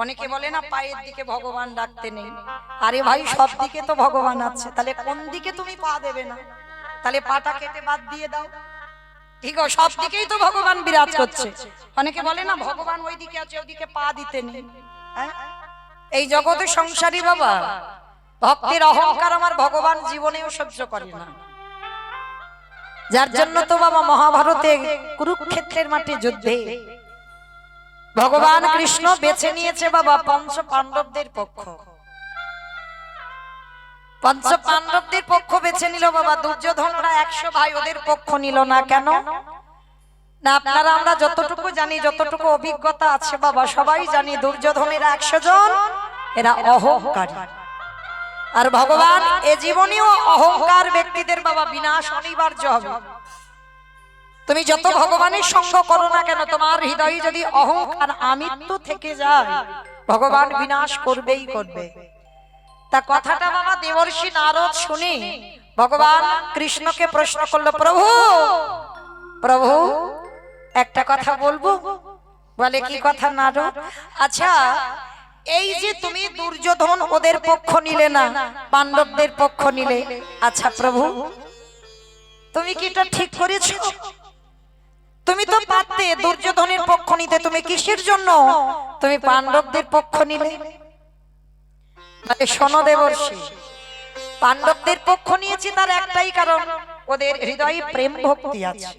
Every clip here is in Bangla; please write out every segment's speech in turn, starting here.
অনেকে বলে না পায়ের দিকে ভগবান ডাকতে নেই। আরে ভাই, সব দিকে তো ভগবান আছে, তাহলে কোন দিকে তুমি পা দেবে না? তাহলে পাটা কেটে বাদ দিয়ে দাও। ঠিক আছে, সব দিকেই তো ভগবান বিরাজ করছে। অনেকে বলে না ভগবান ওই দিকে আছে, ওইদিকে পা দিতে নেই। হ্যাঁ, এই জগতে সংসারী বাবা, ভক্তের অহংকার আমার ভগবান জীবনেও সহ্য করে না। যার জন্য তো বাবা মহাভারতে কুরুক্ষেত্রের মাঠে যুদ্ধে ভগবান কৃষ্ণ বেছে নিয়েছে বাবা পঞ্চ পাণ্ডবদের পক্ষ। পঞ্চ পাণ্ডবদের পক্ষ বেছে নিল বাবা। দুর্যোধনরা 100 ভাই, ওদের পক্ষ নিল না কেন? না আপনারা আমরা যতটুকু জানি, যতটুকু অভিজ্ঞতা আছে বাবা, সবাই জানি দুর্যোধনের 100 জন এরা অহংকারী। আর ভগবান এ জীবনেও অহংকার ব্যক্তিদের বাবা বিনাশ অনিবার্য হবে। তুমি যত ভগবানের সঙ্গ করো না কেন, তোমার হৃদয়ে যদি অহংকার আমিত্ব থেকে যায়, ভগবান বিনাশ করবেই করবে। তা কথাটা বাবা দেবর্ষি নারদ শুনে ভগবান কৃষ্ণকে প্রশ্ন করলো, প্রভু প্রভু একটা কথা বলবো। বলে কি কথা নারদ? আচ্ছা, এই যে তুমি দুর্যোধন ওদের পক্ষ নিলে না, পাণ্ডবদের পক্ষ নিলে, আচ্ছা প্রভু তুমি কি এটা ঠিক করেছো? তুমি তো পারতে দুর্যোধনের পক্ষ নিতে, তুমি কিসের জন্য তুমি পাণ্ডবদের পক্ষ নিলে? শোনো দেবর্ষি, পাণ্ডবদের পক্ষ নিয়েছি তার একটাই কারণ, ওদের হৃদয়ে প্রেম ভক্তি আছে,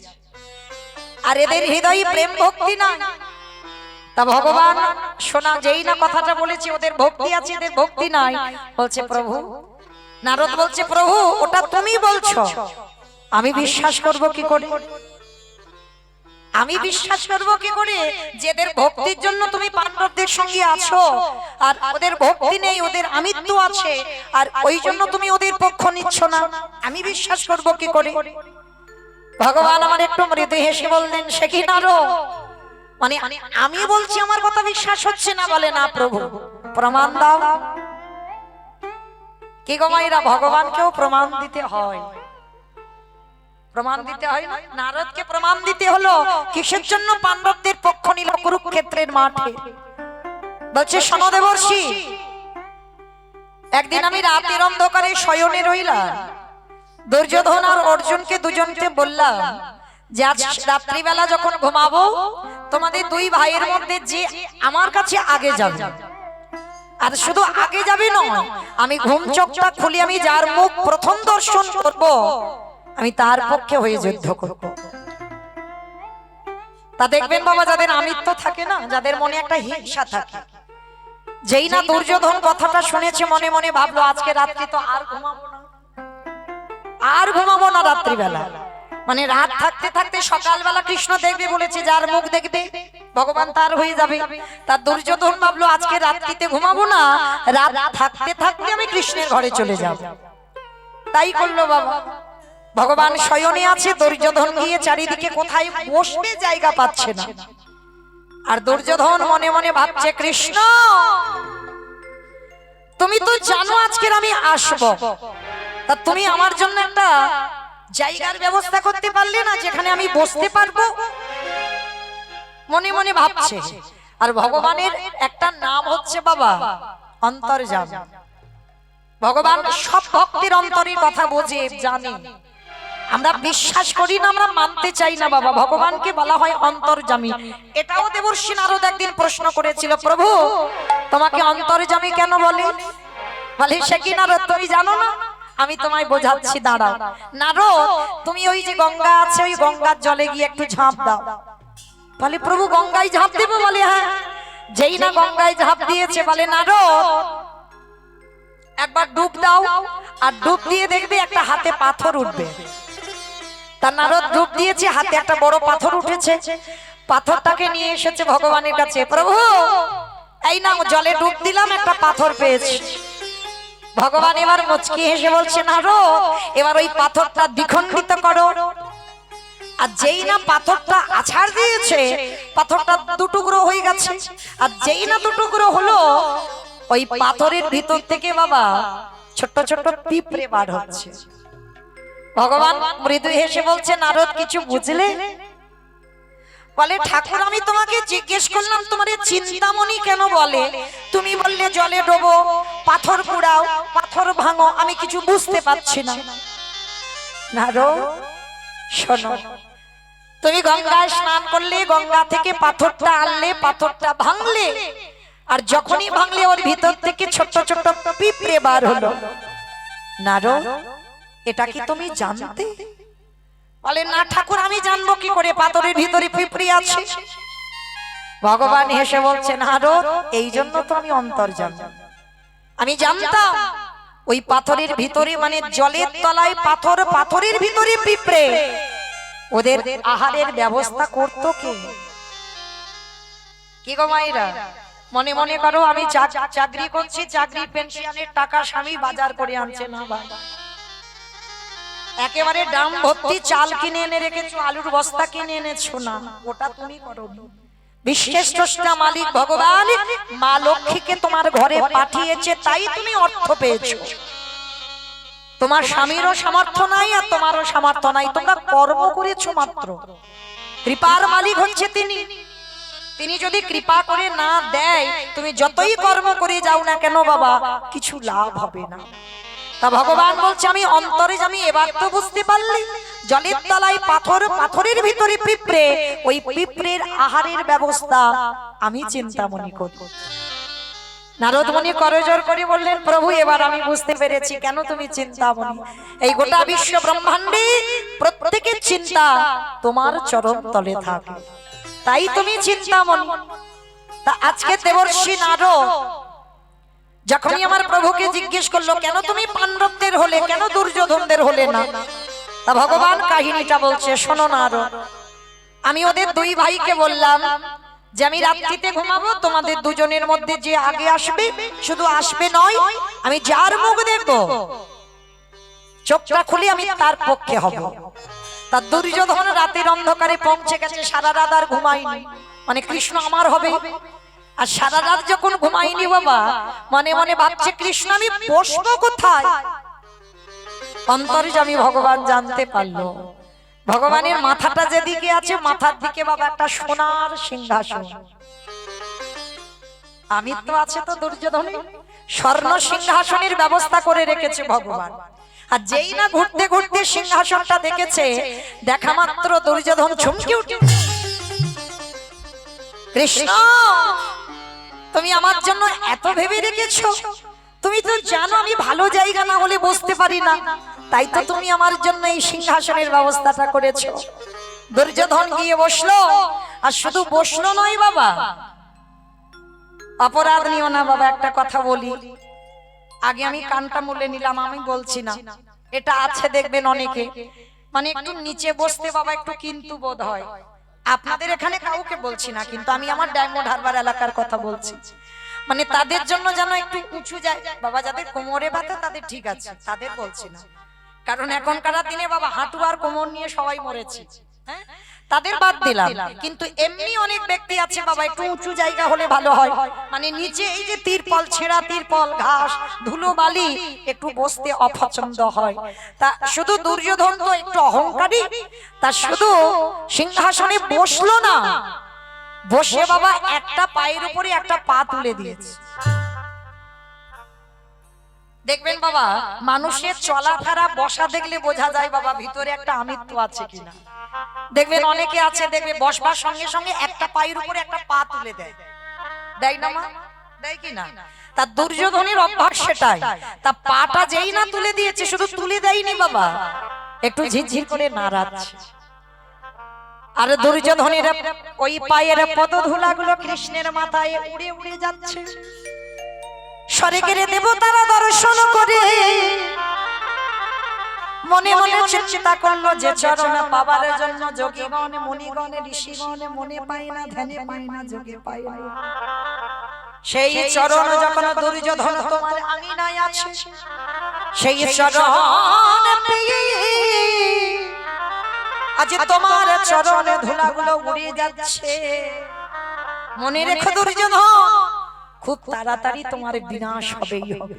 আর এদের হৃদয়ে প্রেম ভক্তি না। তা ভগবান শোনা যেই না কথাটা বলেছে ওদের ভক্তি আছে, এদের ভক্তি নাই, বলছে প্রভু, নারদ বলছে প্রভু ওটা তুমি বলছো, আমি বিশ্বাস করব কি করে? আমি বিশ্বাস করবো কি করে যেদের ভক্তির জন্য তুমি পাণ্ডবদের সঙ্গে আছো, আর ওদের ভক্তি নেই, ওদের আমিত্ব আছে, আর ওই জন্য তুমি ওদের পক্ষ নিচ্ছ না? আমি বিশ্বাস করব কি করে? ভগবান আমার একটু মৃদু হেসে বললেন, সে কি নারদ, মানে আমি বলছি আমার কথা বিশ্বাস হচ্ছে না? বলে না প্রভু, প্রমাণ দাও। কি গো মায়েরা, ভগবানকেও প্রমাণ দিতে হয়, প্রমাণ দিতে হয় না? নারদকে প্রমাণ দিতে হলো কিসের জন্য পাণ্ডবদের পক্ষ নিল কুরুক্ষেত্রের মাঠে। বলছে শোনো দেবর্ষি, একদিন আমি রাতের অন্ধকারে শয়নে রইলাম, দুর্যোধন আর অর্জুনকে দুজনকে বললাম যে আজ রাত্রিবেলা যখন ঘুমাবো তোমাদের দুই ভাইয়ের মধ্যে যে আমার কাছে আগে যাবে, আর শুধু আগে যাবে নয়, আমি ঘুম চোখটা খুলে আমি যার মুখ প্রথম দর্শন করব আমি তার পক্ষে হয়ে যুদ্ধ করব। তা দেখবেন বাবা, যাদের আমিত্ব থাকে না, যাদের মনে একটা হিংসা থাকে, যেই না দুর্যোধন কথাটা শুনেছে মনে মনে ভাবলো আজকে রাত্রি তো আর ঘুমাবো না, আর ঘুমাবো না রাত্রিবেলা। মানে রাত থাকতে থাকতে সকালবেলা কৃষ্ণ দেখবে বলেছে, যার মুখ দেখবে ভগবান তার হয়ে যাবে। তার দুর্যোধন ভাবলো আজকে রাত্রিতে ঘুমাবো না, রাত থাকতে থাকতে আমি কৃষ্ণের ঘরে চলে যাব। তাই করলো বাবা। ভগবান শয়নে আছে, দুর্যোধন গিয়ে চারিদিকে কোথায় বসবে জায়গা পাচ্ছে না, আর দুর্যোধন মনে মনে ভাবছে কৃষ্ণ তুমি তো জানো আজকের আমি আসবো, তা তুমি আমার জন্য একটা জায়গার ব্যবস্থা করতে পারলে না যেখানে আমি বসতে পারবো? মনে মনে ভাবছে। আর ভগবানের একটা নাম হচ্ছে বাবা অন্তর্যামী। ভগবান সব ভক্তের অন্তরের কথা বোঝে, জানে। আমরা বিশ্বাস করি না, আমরা মানতে চাই না বাবা, ভগবানকে বলা হয় অন্তর্যামী। এটাও দেবর্ষি নারদ একদিন প্রশ্ন করেছিল, প্রভু তোমাকে অন্তর্যামী কেন বলে? বলে সে কি নারদ তুমি জানো না? আমি তোমায় বোঝাচ্ছি, দাঁড়াও। নারদ তুমি ওই যে গঙ্গা আছে, ওই গঙ্গার জলে গিয়ে একটু ঝাঁপ দাও। বলে প্রভু গঙ্গায় ঝাঁপ দেবো? বলে হ্যাঁ। যেই না গঙ্গায় ঝাঁপ দিয়েছে, বলে নারদ একবার ডুব দাও, আর ডুব দিয়ে দেখবে একটা হাতে পাথর উঠবে। তার নারদ ডুব দিয়েছে, হাতে একটা বড় পাথর উঠেছে, পাথরটাকে নিয়ে এসেছে ভগবানের কাছে, প্রভু এই না জলে ডুব দিলাম, একটা পাথর পেয়েছি। ভগবান এবার মুচকি হেসে বলছে, নারদ এবার ওই পাথরটা দ্বিখণ্ডিত করো। আর যেই না পাথরটা আছাড় দিয়েছে, পাথরটা দুটুকরো হয়ে গেছে। আর যেই না দুটুকরো হলো, ওই পাথরের ভিতর থেকে বাবা ছোট ছোট পিঁপড়ে বার হচ্ছে। ভগবান মৃদু হেসে বলছে, নারদ কিছু বুঝলে? বলে ঠাকুর আমি তোমাকে জিজ্ঞেস করলাম তোমার চিন্তামণি কেন বলে, তুমি বললে জলে ডোবো, পাথর কুড়াও, পাথর ভাঙো, আমি কিছু বুঝতে পারছি না। নারদ শোনো, তুমি গঙ্গায় স্নান করলে, গঙ্গা থেকে পাথরটা আনলে, পাথরটা ভাঙলে, আর যখনই ভাঙলে ওর ভিতর থেকে ছোট্ট ছোট্ট পিঁপড়ে বার হলো। নারদ এটা কি তুমি জানতে? বলে না ঠাকুর আমি জানবো কি করে, পাথরের ভিতরে পিঁপড়ে আছে। ভগবান হেসে বলছে নারদ এই জন্য তো আমি অন্তর্যামী। আমি জানতাম ওই পাথরের ভিতরে মানে জলের তলায় পাথর, পাথরের ভিতরে পিঁপড়ে, ওদের আহারের ব্যবস্থা করতো কে? কি গো মায়েরা, মনে মনে করো আমি চাকরি করছি, চাকরির পেনশনের টাকা স্বামী বাজার করে আনছে না, একেবারে ডাম ভর্তি চাল কিনে এনে রেখেছো, আলুর বস্তা কিনে এনেছো না, ওটা তুমি করো। বিশ্বের স্রষ্টা মালিক ভগবান মা লক্ষ্মীকে তোমার ঘরে পাঠিয়েছে, তাই তুমি অর্থ পেয়েছো। তোমার স্বামীরও সামর্থ্য নাই আর তোমারও সামর্থ্য নাই, তোমরা কর্ম করেছো মাত্র। কৃপার মালিক হচ্ছে তিনি, তিনি যদি কৃপা করে না দেয় তুমি যতই কর্ম করে যাও না কেন বাবা কিছু লাভ হবে না। তা ভগবান বলছে আমি অন্তরে, আমি এবার তো বুঝতে পারলি জলের তলায় পাথর, পাথরের ভিতরে পিঁপড়ে, ওই পিঁপড়ের আহারের ব্যবস্থা আমি চিন্তামণি করি। নারদ মুনি করজোড় করে বললেন প্রভু এবার আমি বুঝতে পেরেছি কেন তুমি চিন্তামণি। এই গোটা বিশ্ব ব্রহ্মাণ্ডে প্রত্যেকের চিন্তা তোমার চরণ তলে থাকে, তাই তুমি চিন্তামণি। তা আজকে দেবর্ষি নারদ যখনই আমার প্রভুকে জিজ্ঞেস করলো কেন তুমি পাণ্ডবদের হলে, কেন দুর্যোধনদের হলে না, তা ভগবান কাহিনীটা বলছে শোনো নারদ, আমি ওদের দুই ভাইকে বললাম যে আমি রাত্রিতে ঘুমাবো, তোমাদের দুজনের মধ্যে যে আগে আসবে, শুধু আসবে নয় আমি যার মুখ দেখবো চোখটা খুলে আমি তার পক্ষে হব। তার দুর্যোধন রাতের অন্ধকারে পৌঁছে গেছে, সারা রাত আর ঘুমায়নি, মানে কৃষ্ণ আমার হবে। আর সারা রাত যখন ঘুমাইনি বাবা মনে মনে ভাবছে কৃষ্ণ আমি বসবো কোথায়। অন্তর্যামী ভগবান জানতে পারলো ভগবানের মাথাটা যেদিকে আছে, মাথার দিকে বাবা একটা সোনার সিংহাসন, আমি তো আছে তো দুর্যোধনে, স্বর্ণ সিংহাসনের ব্যবস্থা করে রেখেছে ভগবান। আর যেই না ঘুরতে ঘুরতে সিংহাসনটা দেখেছে, দেখা মাত্র দুর্যোধন চমকে উঠে, কৃষ্ণ তুমি আমার জন্য এত ভেবে রেখেছো, তুমি তো জানো আমি ভালো জায়গা না হলে বসতে পারি না, তাই তো তুমি আমার জন্য এই সিংহাসনের ব্যবস্থাটা করেছো। দুর্যোধন গিয়ে বসলো, আর শুধু বসলো নয় বাবা, অপরাধ নিও না বাবা, একটা কথা বলি, আগে আমি কানটা মুলে নিলাম, আমি বলছি না, এটা আছে দেখবেন অনেকে, মানে একটু নিচে বসতে বাবা একটু কিন্তু বোধ হয়। আপনাদের এখানে কাউকে বলছি না, কিন্তু আমি আমার ডায়মন্ড হারবার এলাকার কথা বলছি, মানে তাদের জন্য যেন একটু উঁচু যায় বাবা, যাদের কোমরে ব্যথা তাদের ঠিক আছে, তাদের বলছি না, কারণ এখনকার দিনে বাবা হাঁটু আর কোমর নিয়ে সবাই মরেছে, হ্যাঁ তাদের বাদ দিলাম। কিন্তু এমনি অনেক ব্যক্তি আছে বাবা একটু উঁচু জায়গা হলে ভালো হয়, মানে নিচে এই যে তিরপল, ছেঁড়া তিরপল, ঘাস, ধুলো বালি, একটু বসতে অপছন্দ হয়। তা শুধু দুর্যোধন তো একটু অহংকারী, তা শুধু সিংহাসনে বসলো না, বসে বাবা একটা পায়ের উপরে একটা পা তুলে দিয়েছে। দেখবেন বাবা মানুষের চলাফেরা বসা দেখলে বোঝা যায় বাবা ভিতরে একটা আমিত্ব আছে কিনা। দেখবেন অনেকে আছে দেখবে বসবার সঙ্গে সঙ্গে একটা পায়ের উপরে একটা পা তুলে দেয়, দেয় না মা, দেয় কিনা? তার দুর্যোধনের অভ্যাস সেটাই, তা পাটা যেই না তুলে দিয়েছে, শুধু তুলে দেয়নি বাবা, একটু ঝিরঝির করে নাড়াচ্ছে। আর দুর্যোধনের ওই পায়ের পদধূলাগুলো কৃষ্ণের মাথায় উড়ে উড়ে যাচ্ছে। স্বর্গের দেবতারা দর্শন করে মনে মনে চিন্তা করলো যে চরণ পাবার জন্য যোগীগণ, মুনিগণ, ঋষিগণ মনে পায় না, ধ্যানে পায় না, যোগে পায় না। সেই চরণ যখন দুর্যোধন তোমার আঙিনায় আছে, সেই চরণ পেয়ে আজ তোমার চরণে ধুলাগুলো উড়ে যাচ্ছে। মনে রেখো দুর্যোধন, খুব তাড়াতাড়ি তোমার বিনাশ হবেই হবে।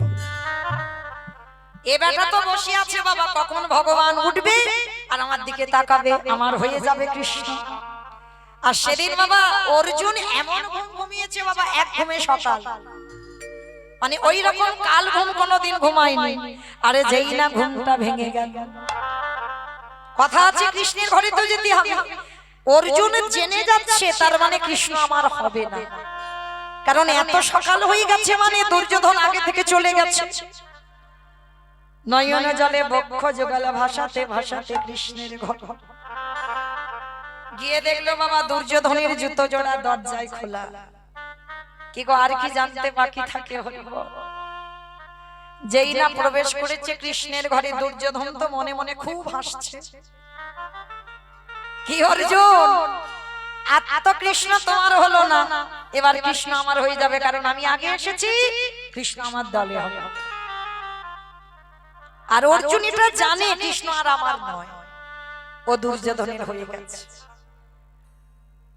এ বেটা তো বসে আছে বাবা, কখন ভগবান উঠবে আর আমার দিকে তাকাবে, আমার হয়ে যাবে কৃষ্ণ। আর সেদিন বাবা অর্জুন এমন ঘুম ঘুমিয়েছে বাবা, এক ঘুমে সকাল, মানে ওই রকম কাল ঘুম কোনোদিন ঘুমায়নি। আরে যেই না ঘুমটা ভেঙে গেল, কথা আছে কৃষ্ণের ঘরে তো যেতে হবে। অর্জুন জেনে যাচ্ছে তার মানে কৃষ্ণ আমার হবে না, কারণ এত সকাল হয়ে গেছে মানে দুর্যোধন আগে থেকে চলে গেছে। নয়ন জলে বক্ষ যুগল ভাষাতে ভাষাতে কৃষ্ণের ঘর, গিয়ে দেখলো বাবা দুর্যোধনের জুতো জোড়া দরজায় খোলা। কি গো, আর কি জানতে বাকি থাকে? হলো যেই না প্রবেশ করেছে কৃষ্ণের ঘরে, দুর্যোধন তো মনে মনে খুব হাসছে। কি অর্জুন, এত কৃষ্ণ তোমার হলো না, এবার কৃষ্ণ আমার হয়ে যাবে, কারণ আমি আগে এসেছি, কৃষ্ণ আমার দলে হবে। আর অর্জুন এটা জানে কৃষ্ণ আর আমার নয়, ও দুর্যোধনের হয়ে গেছে।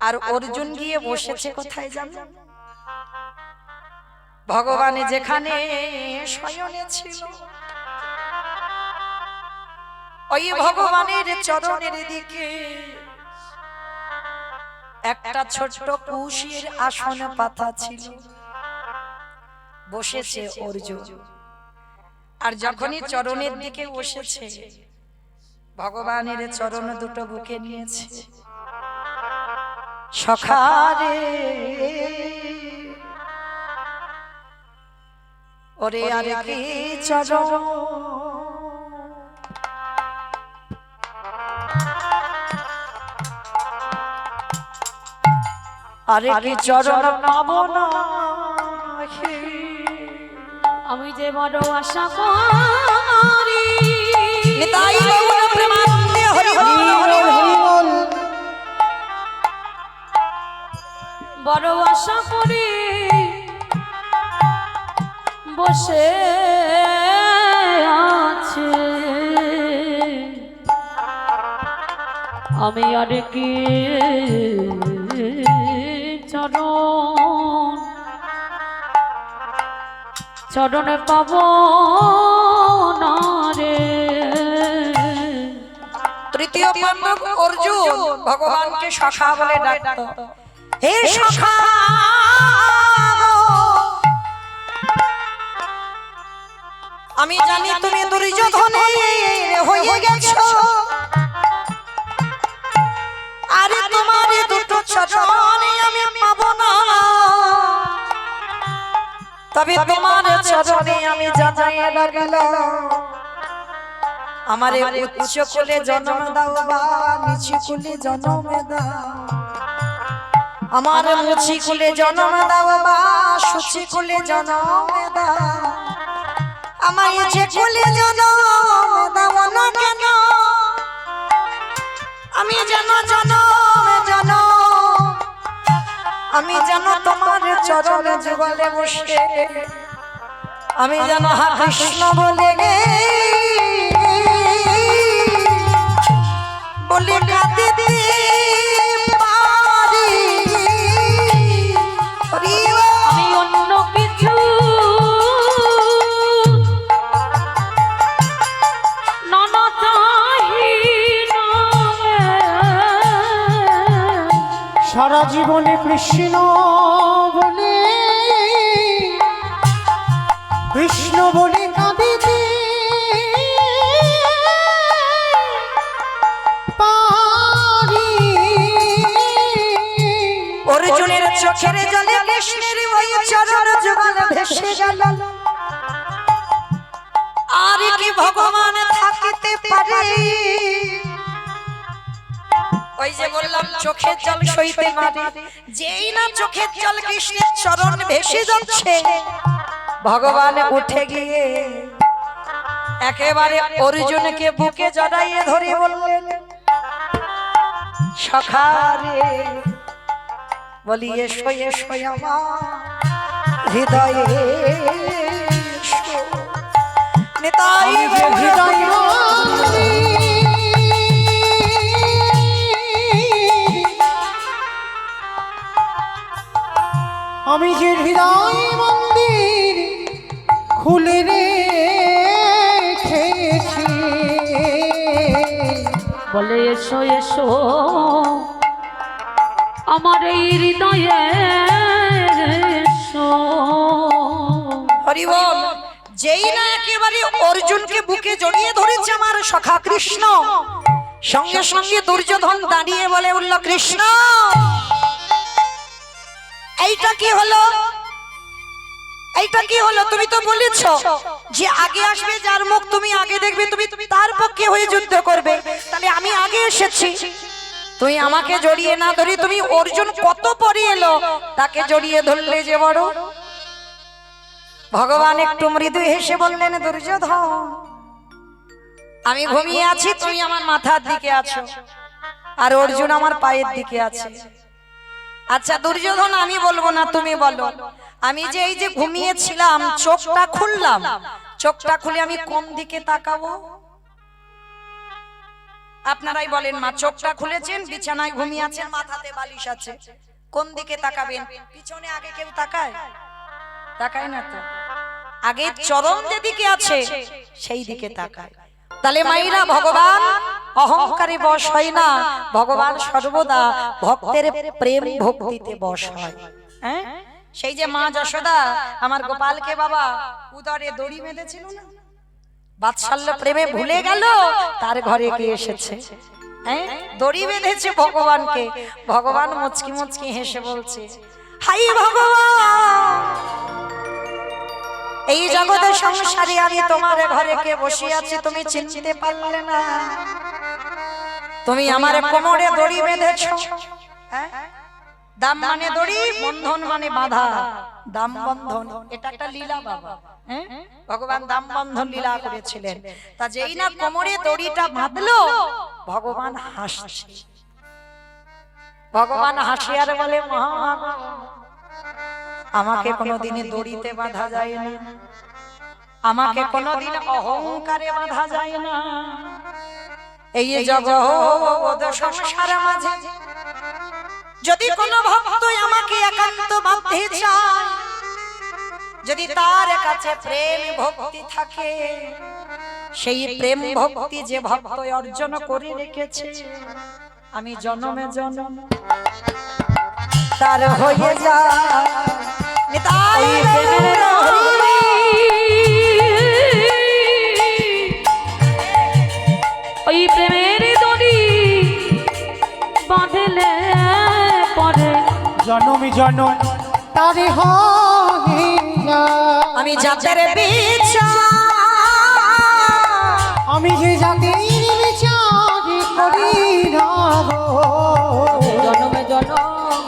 আর অর্জুন গিয়ে বসেছে কোথায় জানো? ভগবান যেখানে শয়নে ছিল, ওই ভগবানের চরণের দিকে একটা ছোট্ট কুশির আসন পাতা ছিল, বসেছে অর্জুন। আর যখনই চরণের দিকে বসেছে, ভগবানের চরণ দুটো বুকে নিয়েছে। সখারে ওরে আর কি চরণ, আরে কি চরণ পাবো না, আমি যে বড় আশা করি। নিতাই গৌর প্রেমানন্দে হরি হরি হরি বল। বড় আশা করি বসে আছে, আমি আর কি চরণ চরণে পাব না রে। তৃতীয় পাণ্ডব অর্জুন ভগবানকে সখা বলে ডাকতো। হে সখা, আমি জানি তুমি দুর্যোধনের হয়ে গেছো, আরে তোমার দুটো চরণ আমি পাবো না, তবে তোমার চরণে আমি জানাই রাখলাম, আমারে উচ্চ কুলে জন্ম দাও বা নিচু কুলে জন্ম দাও, আমার মুচি কুলে জন্ম দাও বা সুচি কুলে জন্ম দাও, আমায় যে কুলে জন্ম দাও না কেন, আমি যেন আমি যেন তোমার চরণ যুগলে বসে, আমি যেন হা কৃষ্ণ বলে বলে কাঁদিতে পারি। আমি অন্য কিছু নানা চাহি না, সারা জীবনে কৃষ্ণ বলে কৃষ্ণ বলে কাঁদিতে পারি। অর্জুনের চোখের জলে কৃষ্ণের ওই চরণ যুগল ভেসে গেল, আর কি ভগবান থাকিতে পারে? ওই যে বললাম চোখের জল সইতে পারে, যেই না চোখের জল কৃষ্ণের চরণ ভেসে যাচ্ছে, ভগবান উঠে গিয়ে একেবারে অর্জুনকে বুকে জড়াইয়ে ধরে বললেন, সখা রে, বলি এসো এসো আমার হৃদয়ে এসো। নিতাই হৃদয় আমি যে হৃদয় মন্দির খুলে রেখেছি, বলে এসো এসো আমার এই হৃদয়ে এসো। হরি বল। যেই না একেবারে অর্জুনকে বুকে জড়িয়ে ধরেছে আমার সখা কৃষ্ণ, সঙ্গে সঙ্গে দুর্যোধন দাঁড়িয়ে বলে উঠল, কৃষ্ণ এইটা কি হলো, এইটা কি হলো? তুমি তো বলেছ যে আগে আসবে যার মুখ তুমি আগে দেখবে, তুমি তার পক্ষে হয়ে যুদ্ধ করবে, তাহলে আমি আগে এসেছি, তুই আমাকে জড়িয়ে না ধরি তুমি অর্জুন কত পরে এলো তাকে জড়িয়ে ধরলে যে বড়। ভগবান একটু মৃদু হেসে বললেন, দুর্যোধন আমি ঘুমিয়ে আছি, তুমি আমার মাথার দিকে আছো, আর অর্জুন আমার পায়ের দিকে আছে। আচ্ছা দুর্যোধন আমি বলবো না, তুমি বলো, আমি যে এই যে ঘুমিয়েছিলাম চোখটা খুললাম, চোখটা খুলে আমি কোন দিকে তাকাবো? আপনারাই বলেন মা, চোখটা খুলেছেন, বিছানায় ঘুমিয়ে আছেন, মাথাতে বালিশ আছে, কোন দিকে তাকাবেন? পিছনে আগে কেউ তাকায়? তাকায় না তো, আগে চরণ যেদিকে আছে সেই দিকে তাকায়। তাহলে মাইরা ভগবান অহংকারে বশ হয় না, ভগবান সর্বদা ভক্তের প্রেম ভক্তিতে বশ হয়। হ্যাঁ, সেই যে মা যশোদা আমার গোপালকে বাবা উদরে দড়ি বেঁধেছিল না, বাৎসল্য প্রেমে ভুলে গেল তার ঘরে কে এসেছে, হ্যাঁ দড়ি বেঁধেছে ভগবানকে। ভগবান মুচকি মুচকি হেসে বলছে, হাই ভগবান, এই জগতের সংসারে আমি তোমার ঘরে কে বসে আছি তুমি চিনতে পারলে না, তুমি আমার কোমরে দড়ি বেঁধেছো। দাম মানে দড়ি, বন্ধন মানে বাঁধা, দাম বন্ধন এটা একটা লীলা বাবা। ভগবান দাম বন্ধন লীলা করেছিলেন। তা যেই না কোমরে দড়িটা বাঁধলো ভগবান হাসছে, ভগবান হাসি আর বলে, আমাকে কোনোদিনে দড়িতে বাঁধা যায় না, আমাকে কোনোদিন অহংকারে বাঁধা যায় না। এই জগৎ সংসারের মাঝে যদি কোনো ভক্ত আমাকে একান্ত বাঁধতে চায়, যদি তার কাছে প্রেম ভক্তি থাকে, সেই প্রেম ভক্তি যে ভক্ত অর্জন করে রেখেছে, আমি জন্মে জন্ম তার হয়ে যায়। ওই প্রেমের দড়ি বাঁধলে পরে জনমি জনম তারে হয় না। আমি যাদের বিচার, আমি যে জাতির বিচার করি না গো, জনমে জনম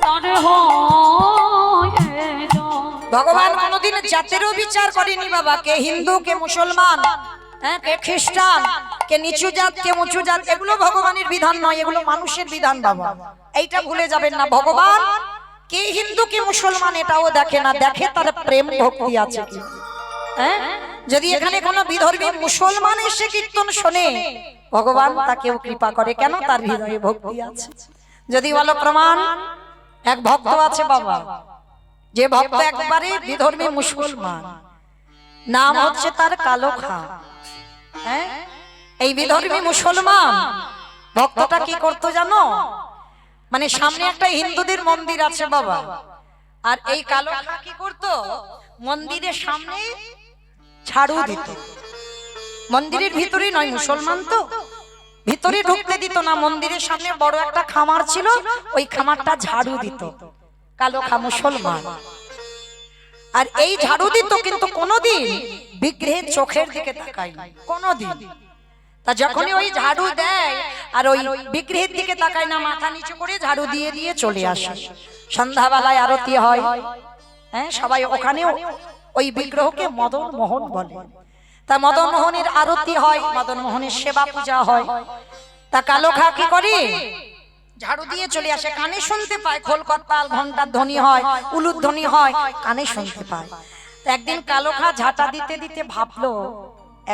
তারে হয় না। ভগবান কোনদিন জাতেরও বিচার করেনি বাবা, কে হিন্দু কে মুসলমান, হ্যাঁ কে খ্রিস্টান, কে নিচু জাত কে উঁচু জাত, এগুলো ভগবানের বিধান নয়, এগুলো মানুষের বিধান বাবা, এইটা ভুলে যাবেন না। ভগবান কে হিন্দু কে মুসলমান এটাও দেখে না, দেখে তার প্রেম ভক্তি আছে কি। হ্যাঁ, যদি এখানে কোনো বিধর্মী মুসলমান এসে কীর্তন শোনে ভগবান তাকেও কৃপা করে, কেন? তার হৃদয়ে ভক্তি আছে। যদি বলো প্রমাণ, এক ভক্ত আছে বাবা, যে ভক্ত একবারে বিধর্মী মুসলমান, নাম হচ্ছে তার কালো খা। হ্যাঁ, এই বিধর্মী মুসলমান ভক্তটা কি করতো জানো? মানে সামনে একটা হিন্দুদের মন্দির আছে বাবা, আর এই কালো খা কি করতো? মন্দিরের সামনে ঝাড়ু দিত, মন্দিরের ভিতরে নয়, মুসলমান তো ভিতরে ঢুকতে দিত না, মন্দিরের সামনে বড় একটা খামার ছিল, ওই খামারটা ঝাড়ু দিত, কালো খা মুসলমান। আর এই ঝাড়ু দিত কিন্তু কোনোদিন বিগ্রহের চোখের দিকে তাকায় না, কোনোদিন। তা যখনই ওই ঝাড়ু দেয় আর ওই বিগ্রহের দিকে তাকায় না, মাথা নিচু করে ঝাড়ু দিয়ে দিয়ে চলে আসে। সন্ধ্যাবেলায় আরতি হয়, হ্যাঁ সবাই ওখানে ওই বিগ্রহকে মদন মোহন বলে, তা মদন মোহনের আরতি হয়, মদন মোহনের সেবা পূজা হয়। তা কালো খা কি করে? ঝাড়ু দিয়ে চলে আসে, কানে শুনতে পায় খোল করতাল ঘন্টার ধ্বনি হয়, উলুর ধ্বনি হয়, কানে শুনতে পায়। একদিন কালো খা ঝাঁটা দিতে দিতে ভাবলো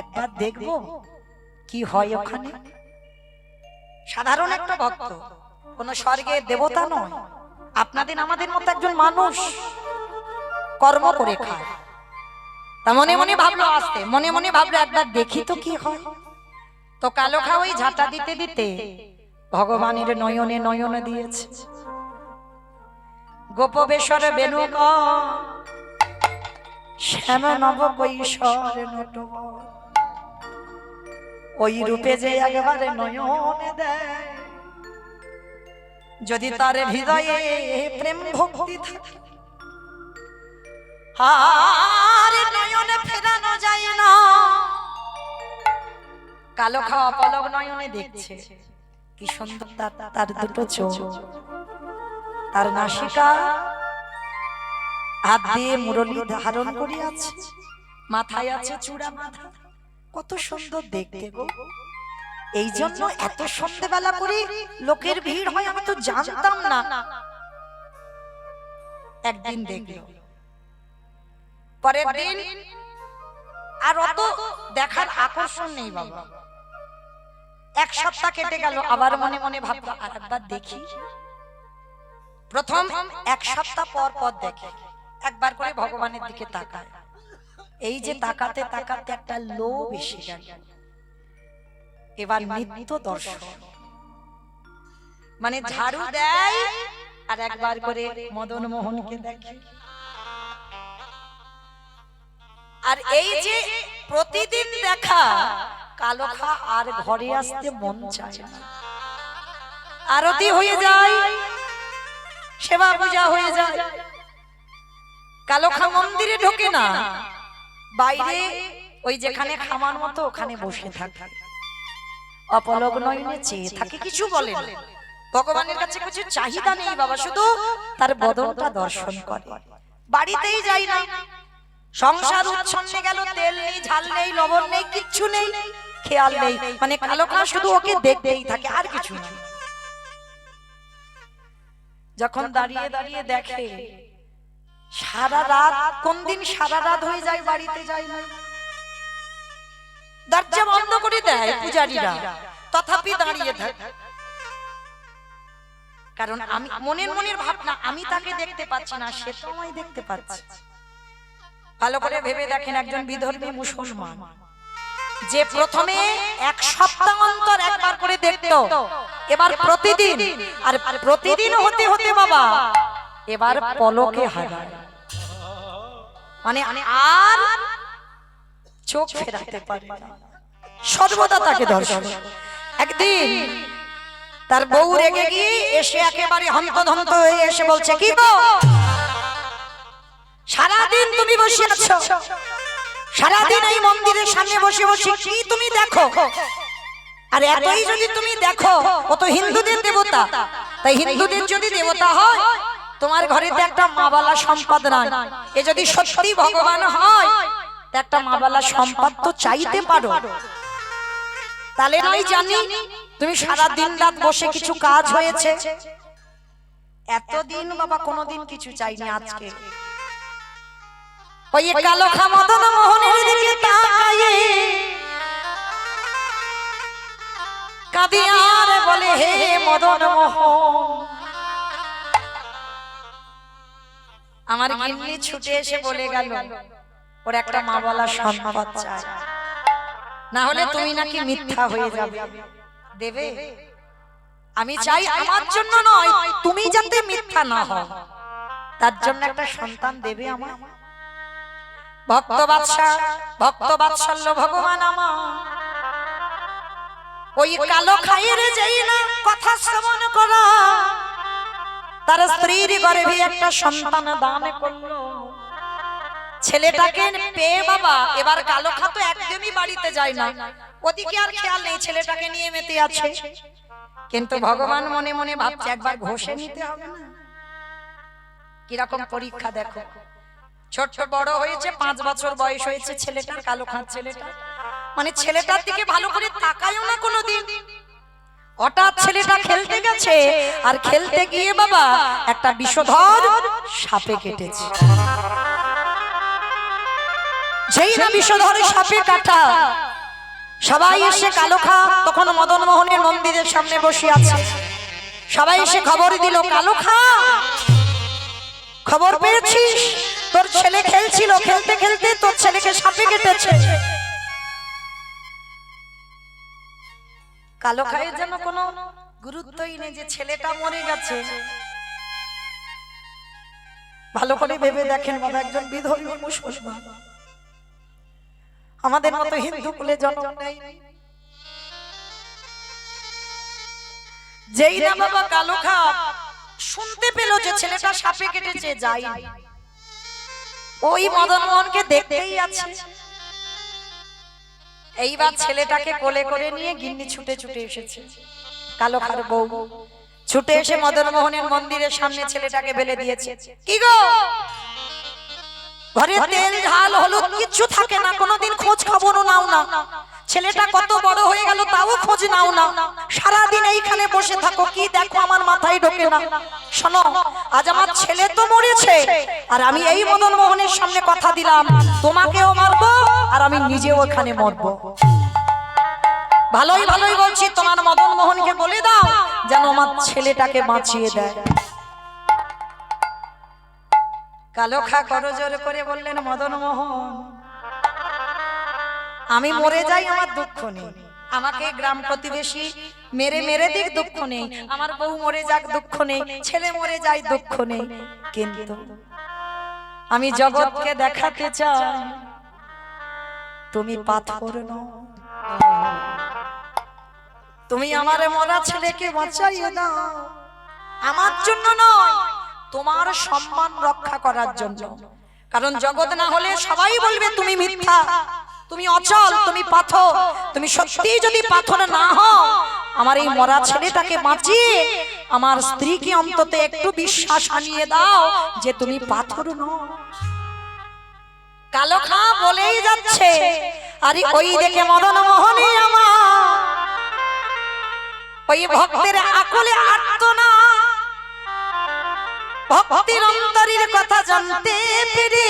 একবার দেখবো কি হয় ওখানে। সাধারণ একটা ভক্ত, কোন স্বর্গের দেবতা নয়, আপনাদের আমাদের মতো একজন মানুষ, কর্ম করে খায়। তা মনে মনে ভাবলো, আসতে মনে মনে ভাবলো একবার দেখি তো কি হয়। তো কালো খা ওই ঝাঁটা দিতে দিতে ভগবানের নয়নে নয়নে দিয়েছে, গোপবেশর বেনুক শ্যাম নব কৈশোর নটব ওই রূপে যে একবারে নয়নে দেয় যদি তার হৃদয়ে প্রেম ভক্তি থাকে আর নয়নে ফেরানো যায় না। কালো খাওয়া পলক নয়নে দেখছে কি সুন্দর তার দুটো চোখ, তার নাসিকা হাত দিয়ে মুরলী ধারণ করিয়াছে, মাথায় আছে চূড়া মাথা, কত সুন্দর দেখতে গো। এই জন্য এত সন্ধ্যেবেলা করে লোকের ভিড় হয় আমি তো জানতাম না। একদিন দেখলো, পরের দিন আর অত দেখার আকর্ষণ নেই বাবা। এক সপ্তাহ কেটে গেল, আবার মনে মনে ভাবলো আর একবার দেখি। প্রথম এক সপ্তাহ পর পর দেখে, একবার করে ভগবানের দিকে তাকায়। এই যে তাকাতে তাকাতে একটা লোভ এসে গেল। এবার নিত্য দর্শন, মানে ঝাড়ু দেয় আর একবার করে মদন মোহনকে দেখে। আর এই যে প্রতিদিন দেখা, কালো খা আর ঘরে আসতে মন চায় না। আরতি হয়ে যায়, সেবা পূজা হয়ে যায়, কালো খা মন্দিরে ঢোকে না, বাইরে ওই যেখানে খামার মতো ওখানে বসে থাকে, অপলক নয়নে চেয়ে থাকে, কিছু বলে না। ভগবানের কাছে কিছু চাহিদা নেই বাবা, শুধু তার বদনটা দর্শন করে। বাড়িতেই যাই না, সংসার উচ্ছন্নে গেল, তেল নেই, ঝাল নেই, লবণ নেই, কিচ্ছু নেই, খেয়াল নেই, মানে কালো খা শুধু ওকে দেখতেই থাকে, আর কিছু না। যখন দাঁড়িয়ে দাঁড়িয়ে দেখে সারা রাত, কোন দিন সারা রাত হয়ে যায় বাড়িতে যায় না, দরজা বন্ধ করে দেয় পূজারীরা, তথাপি দাঁড়িয়ে থাকে। কারণ আমি মনের ভাবনা, আমি তাকে দেখতে পাচ্ছি না, সে তো আমায় দেখতে পাচ্ছে। ভালো করে ভেবে দেখেন, একজন বিধর্মী মুসলমান যে প্রথমে এক সপ্তাহ অন্তর একবার করে দেখতো, এবার প্রতিদিন, আর প্রতিদিন হতে হতে বাবা এবার পলকে হারায়, মানে আর চোখ ফেরাতে পারে না, সর্বদা তাকে দর্শন। একদিন তার বউ রেগে গিয়ে এসে একেবারে হন্তদন্ত হয়ে এসে বলছে, কি গো সারাদিন তুমি বসে আছো, সারাদিন এই মন্দিরের সামনে বসে বসে কি তুমি দেখো? আর এতই যদি তুমি দেখো, ও তো হিন্দুদের দেবতা, তাই হিন্দুদের যদি দেবতা হয় তোমার ঘরেতে একটা মাবালা সম্পদ নাই। এ যদি সত্যি ভগবান হয় তা একটা মাবালা সম্পদ তো চাইতে পারো, তাহলে নয় জানি তুমি সারা দিন রাত বসে কিছু কাজ হয়েছে। এতদিন বাবা কোনোদিন কিছু চাইনি, আজকে ওই কালো খা মদন মোহনের দিকে তাকায়ে কাঁদে আর বলে, হে মদন মোহন। আমার গিন্নি ছুটে এসে বলে গেল, ওর একটা মা বলা সম্পদ চাই, না হলে তুমি নাকি মিথ্যা হয়ে যাবে। দেবে? আমি চাই আমার জন্য নয়, তুমি যাতে মিথ্যা না হও, তার জন্য একটা সন্তান দেবে আমার। ভক্ত বাৎসল্য ভগবান আমার ওই কালো খায়ের যেই না কথা শ্রবণ করা, তার স্ত্রীর গর্ভে একটা সন্তান দান করলো। ছেলেটাকে পেয়ে বাবা এবার কালো খা তো একদমই বাড়িতে যায় না, ওদিকে আর খেয়াল নেই, ছেলেটাকে নিয়ে মেতে আছে। কিন্তু ভগবান মনে মনে ভাবছে একবার ঘষে নিতে হবে না। কিরকম পরীক্ষা দেখো, ছোট বড় হয়েছে, 5 বছর বয়স হয়েছে ছেলেটার, কালো খাঁ ছেলেটা, মানে ছেলেটার দিকে ভালো করে তাকায়ও না কোনোদিন। হঠাৎ ছেলেটা খেলতে গেছে, আর খেলতে গিয়ে বাবা একটা বিষধর সাপে কেটেছে। যেই না বিষধর সাপে কাটা, সবাই এসে কালো খা তখন মদন মোহনের মন্দিরের সামনে বসে আছে, সবাই এসে খবর দিল, কালো খা খবর পেয়েছিস? তোর ছেলে খেলছিল, খেলতে খেলতে তোর ছেলেকে সাপে কেটেছে। কালো খায়ের জন্য কোনো গুরুত্বই নেই যে ছেলেটা মরে গেছে। ভালো করে ভেবে দেখেন বাবা, একজন বিধর্মী মুসলমান আমাদের মতো হিন্দু কুলে জন্ম নেই। যেই না বাবা কালো খাপ শুনতে পেল যে ছেলেটা সাপে কেটেছে, যাই ওই মদন মোহনকে দেখতেই আছে। এইবার ছেলেটাকে কোলে করে নিয়ে গিন্নি ছুটে ছুটে এসেছে। কালো খার বউ ছুটে এসে মদন মোহনের মন্দিরের সামনে ছেলেটাকে ফেলে দিয়েছে। কি গো, ঘরে তেল ঝাল হলুদ কিচ্ছু থাকে না, কোনোদিন খোঁজ খবরও নাও না। ছেলেটা কত বড় হয়ে গেল তাও খোঁজ নাও না, সারাদিন এইখানে বসে থাকো। কি দেখো আমার মাথায় ঢোকে না। শোনো, আজ আমার ছেলে তো মরেছে, আর আমি এই মদন মোহনের সামনে কথা দিলাম তোমাকেও মারবো আর আমি নিজেও ওখানে মরবো। ভালোই ভালোই বলছি, তোমার মদন মোহনকে বলে দাও যেন আমার ছেলেটাকে বাঁচিয়ে দেয়। কালো খা করজোর করে বললেন, মদন মোহন আমি মরে যাই আমার দুঃখ নেই, আমাকে গ্রাম প্রতিবেশী মেরে মেরে দিক দুঃখ নেই, আমার বউ মরে যাক দুঃখ নেই, ছেলে মরে যায় দুঃখ নেই, কিন্তু আমি জগৎকে দেখাতে চাই তুমি পাথর নও। তুমি আমার মরা ছেলেকে বাঁচাইয়ে দাও, আমার জন্য নয়, তোমার সম্মান রক্ষা করার জন্য। কারণ জগৎ না হলে সবাই বলবে তুমি মিথ্যা, তুমি অচল, তুমি পাথর। তুমি সত্যি যদি পাথর না হও, আমার এই মরা ছেলেটাকে বাঁচিয়ে আমার স্ত্রীকে অন্তত একটু বিশ্বাস আনিয়ে দাও যে তুমি পাথর নও। কালো খা বলেই যাচ্ছে, আরে ওই দেখে মদন মোহনে আমার ওই ভক্তের আকলে আর্তনা, ভক্তির অন্তরের কথা জানতে পেরে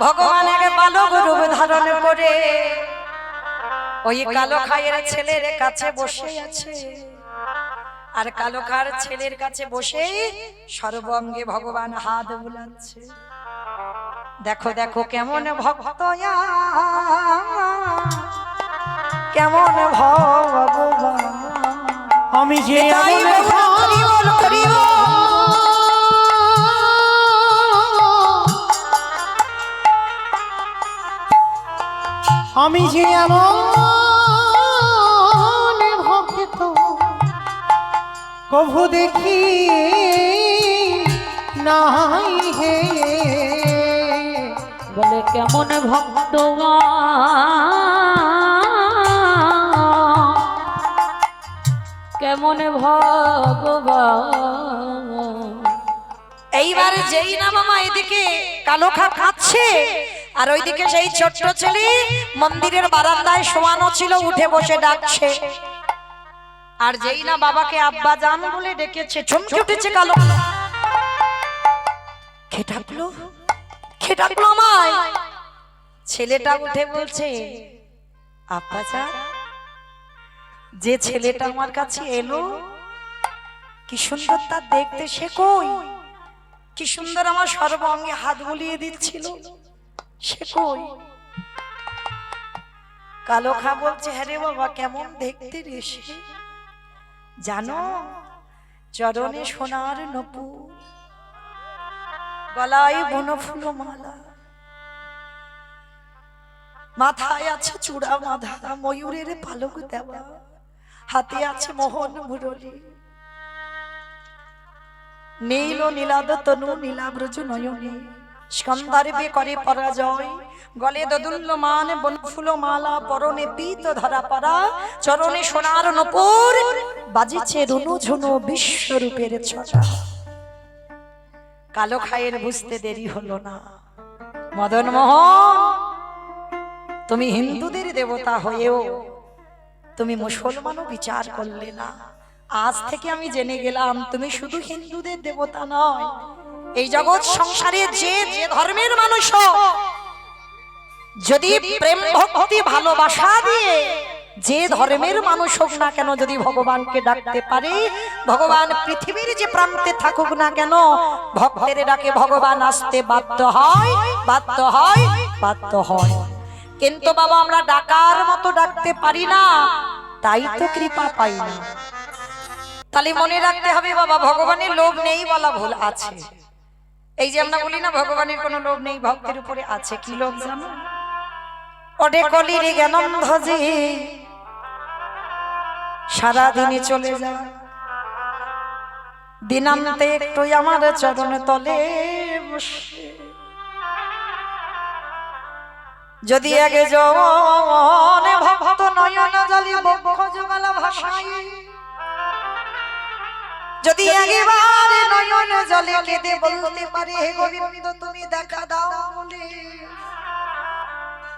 ভগবানের বালক রূপ ধারণ করে ওই কালো খায়ের ছেলের কাছে বসে আছে। আর কালো খার ছেলের কাছে বসে সর্বঙ্গে ভগবান হাত বুলাচ্ছে। দেখো দেখো কেমন ভক্ত, কেমন ভগবান। আমি যে তাই হরি বল, হরি বল। আমি যে এমন ভক্ত কভু দেখি নাই হে। বলে কেমন ভক্ত, কেমন ভগবান। এইবার যেই না মামা এদিকে কালো খা কাঁদছে, আর ওইদিকে সেই ছোট্ট ছেলে মন্দিরের বারান্দায় শোয়ানো ছিল, উঠে বসে ডাকছে। আর যেই না বাবাকে আব্বা জান বলে ডেকেছে, চমকে উঠেছে কালো। কে ডাকলো, কে ডাকলো আমায়? ছেলেটা উঠে বলছে, আব্বা জান, যে ছেলেটা আমার কাছে এলো কি সুন্দর তার দেখতে, সে কই? কি সুন্দর আমার সর্বাঙ্গে হাত বুলিয়ে দিচ্ছিল, সে কই? কালো খা বলছে, হ্যাঁ রে বাবা, কেমন দেখতে রে সে? জানো, চরণে সোনার নপু, গলায় বনফুল মালা, মাথায় আছে চূড়া মাধা, ময়ূরের পালক দেওয়া, হাতে আছে মোহন মুরলী, নীল নীলাদ তনু নীলাব্রজ নয়নে, স্কন্দার্বে করে পরাজয়, গলে দোদুল্যমান বনফুল মালা, পরনে পীত ধরা পরা, চরণে সোনার নপুর, বাজিছে রুনু ঝুনু বিশ্বরূপের ছটা। কালো খায়ের বুঝতে দেরি হলো না। মদন মোহন, তুমি হিন্দুদের দেবতা হয়েও তুমি মুসলমানও বিচার করলে না। আজ থেকে আমি জেনে গেলাম তুমি শুধু হিন্দুদের দেবতা নয়, এই জগৎ সংসারে যে যে ধর্মের মানুষ যদি প্রেম ভক্তি ভালোবাসা দিয়ে যে ধর্মের মানুষ হোক না কেন, যদি ভগবানকে ডাকতে পারে, ভগবান পৃথিবীর যে প্রান্তে থাকুক না কেন, ভক্তের ডাকে ভগবান আসতে বাধ্য হয়, বাধ্য হয়, বাধ্য হয়। কিন্তু বাবা আমরা ডাকার মতো ডাকতে পারি না, তাই তো কৃপা পাই না। তাহলে মনে রাখতে হবে বাবা, ভগবানের লোভ নেই বলা ভুল আছে, এই যে আমরা বলি না ভগবানের কোনো লোভ নেই, ভক্তের উপরে আছে। কি লোভ জানো? ওডে কলির জ্ঞানন্ধ যে সারাদিনই চলে যায়, দিনান্তে একটু আমার চরণ তলে বসে। যদি আগে জনে ভক্ত নয়ন জলি বক্ষ যুগল ভাষায়, যদি একবার নয়ন জলে কেঁদে বলতে পারে হে গোবিন্দ তুমি দেখা দাও বলে,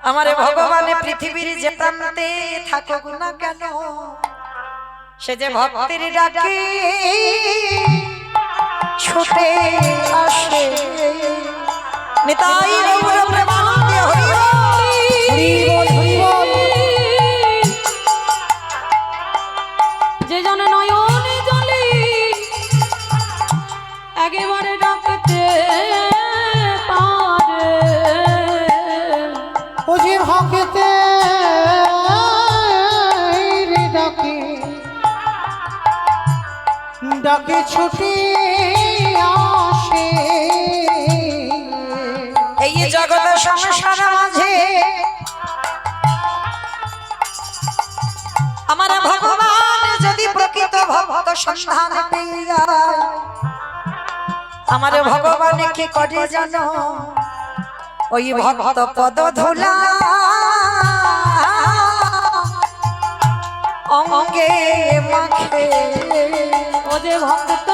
আমারে ভগবানে পৃথিবীর যে প্রান্তে থাকুক না কেন, সে যে ভক্তের ডাকে ছুটে আসে। নিতাই গৌর প্রেমানন্দে হরি বল, হরি বল, হরি বল। যে জন নয়নে জলে একেবারে ডাকতে পারে, ও যে ভক্তে ডাকে ডাকে ছুটে আসে। এই জগৎ সংসার মাঝে আমার ভগবান যদি প্রকৃত ভক্ত সন্ধান পেয়ে যায়, আমার ভগবান কি করে জানো? ওই ভক্ত পদ ধুলা অঙ্গে মাখে। ও যে ভক্ত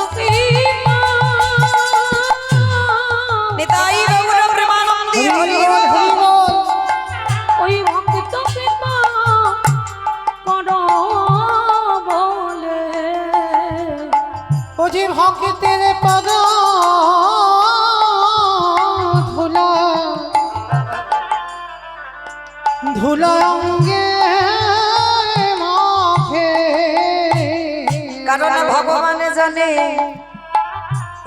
নিতাই গৌর প্রেমানন্দে হরি হরি বল, হরি বল। বল। ওই ভক্ত কৃপা করো বলে, ও যে ভক্তের পদ ধুলা ধুলা অঙ্গে মাখে। কারণ ভগবান জানে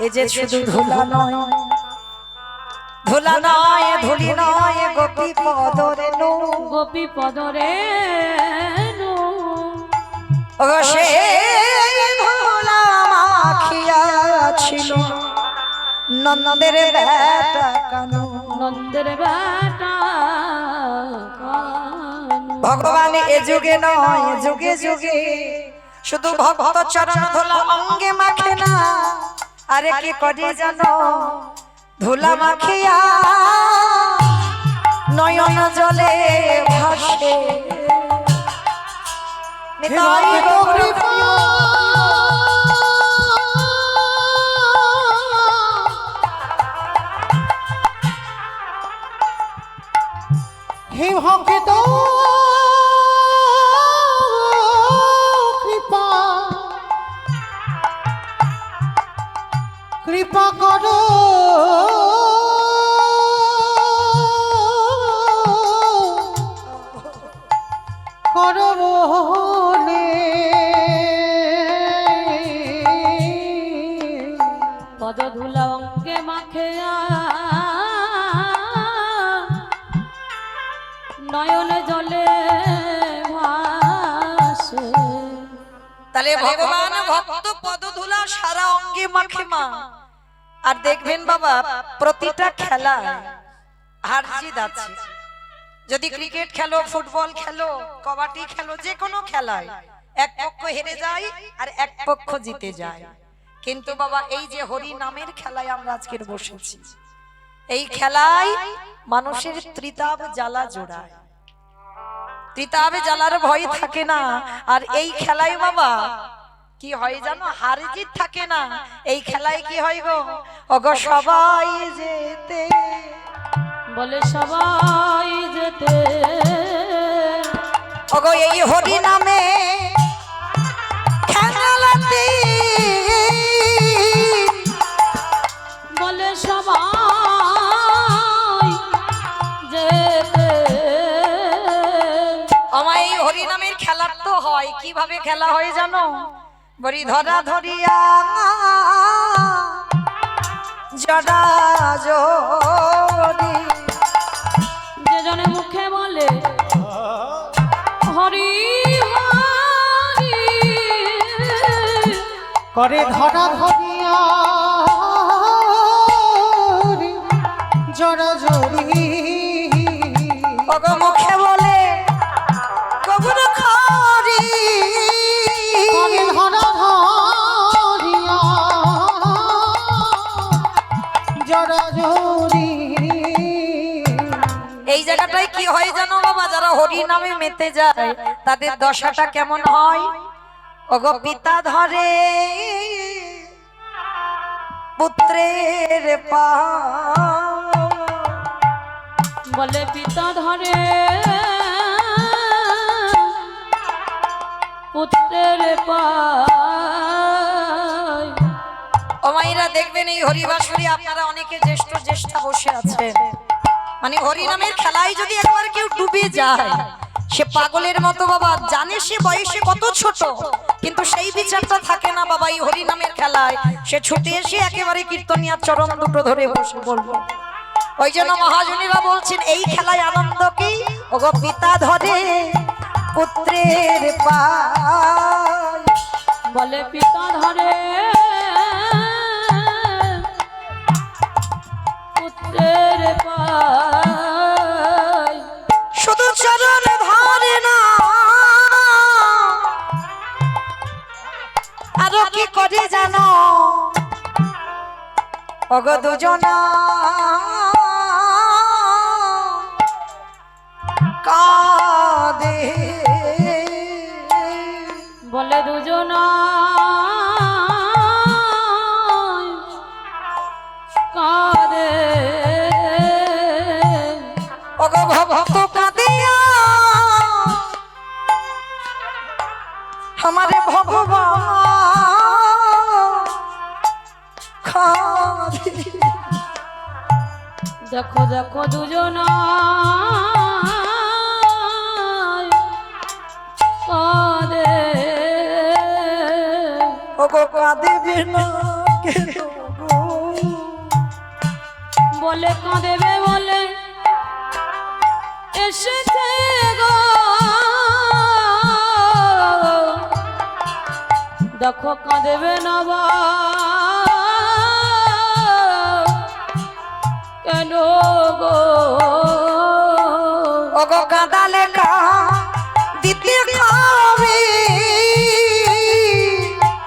এই যে শুধু ধুলা নয়, ধুলা নয়, ধুলি নয়, গোপী পদরে নো। গোপী পদরে ও সে ধুলা মাখিয়া ছিল নন্দের বেটা কানু। নন্দের বেটা কানু। ভগবান এ যুগে নয় যুগে যুগে শুধু ভক্ত চরণ ধুলা অঙ্গে মাখে না, আরে কি করে জানো? ধুলা মাখিয়া নয়ন জলে ভাসে। নিতাই গৌর হে ভক্ত কৃপা কৃপা করো, করো বলে। পদ ধুলা অঙ্গে মাখেয়া নয়নে জলে ভাসে। তাহলে ভগবান ভক্ত পদধূলা সারা অঙ্গে মাখে মা। আর দেখবেন বাবা প্রতিটা খেলা হার জিত আছে। যদি ক্রিকেট খেলো, ফুটবল খেলো, কবাডি খেলো, যে কোনো খেলায় এক পক্ষ হেরে যায় আর এক পক্ষ জিতে যায়। কিন্তু বাবা এই যে হরি নামের খেলায় আমরা আজকের বসেছি, এই খেলায় মানুষের ত্রিতাব জ্বালা জোড়ায়, ত্রিতাবে জ্বালার ভয় থাকে না। আর এই খেলায় বাবা কি হয় জানো? হার জিত থাকে না। এই খেলায় কি হয় গো? ওগো সবাই যেতে বলে সবাই যেতে, ওগো এই হরি নামে খেলাতে বলে সবাই যেতে। আমার এই হরি নামের খেলা তো হয় কিভাবে? খেলা হয় জানো? বড়ি ধরা ধরিয়া জড়া জড়ি, যে জনে মুখে বলে হরি হরি, করে ধরা ধরিয়া জরি ওগো মুখে বলে গগন খারি করে ধরা ধরিয়া জরা জরি এই জায়গাটায় কি হয় জানো বাবা, যারা হরি নামে মেতে যায় তাদের দশাটা কেমন হয়? ওগো পিতা ধরে পুত্রের পা, বলে পিতা ধরে পুত্রের পায়। ও মাইরা দেখবেন এই হরিবাসুরি আপনারা অনেকে জ্যেষ্ঠ জ্যেষ্ঠা বসে আছেন, মানে হরি নামের খেলায় যদি একবার কেউ ডুবে যায় সে পাগলের মতো বাবা, জানে সে বয়সে কত ছোট কিন্তু সেই বিচারটা থাকে না বাবা। এই হরি নামের খেলায় সে ছুটে এসে একেবারে কীর্তনিয়ার চরণ দুটো ধরে বসে বলবো। ওই জন্য মহাজনীরা বলছেন এই খেলায় আনন্দ কি? ওগো পিতা ধরে পুত্রের পায়, বলে পিতা ধরে পুত্রের পায়। শুধু চরণ ধরে না আরো কি করে জানো? ওগো দুজনা কাঁদে, বলে দুজনা কাঁদে। ওগো ভক্ত কাঁদিয়া আমারে ভগবান কাঁদে। দেখো দেখো দুজনা কাঁদে। ওগো কাঁদিবে না কেন গো? বলে কাঁদেবে বলে এসেছে গো, দেখো কাঁদেবে না বা কেন গো? ওগো কাঁদালে দিতে খাবে,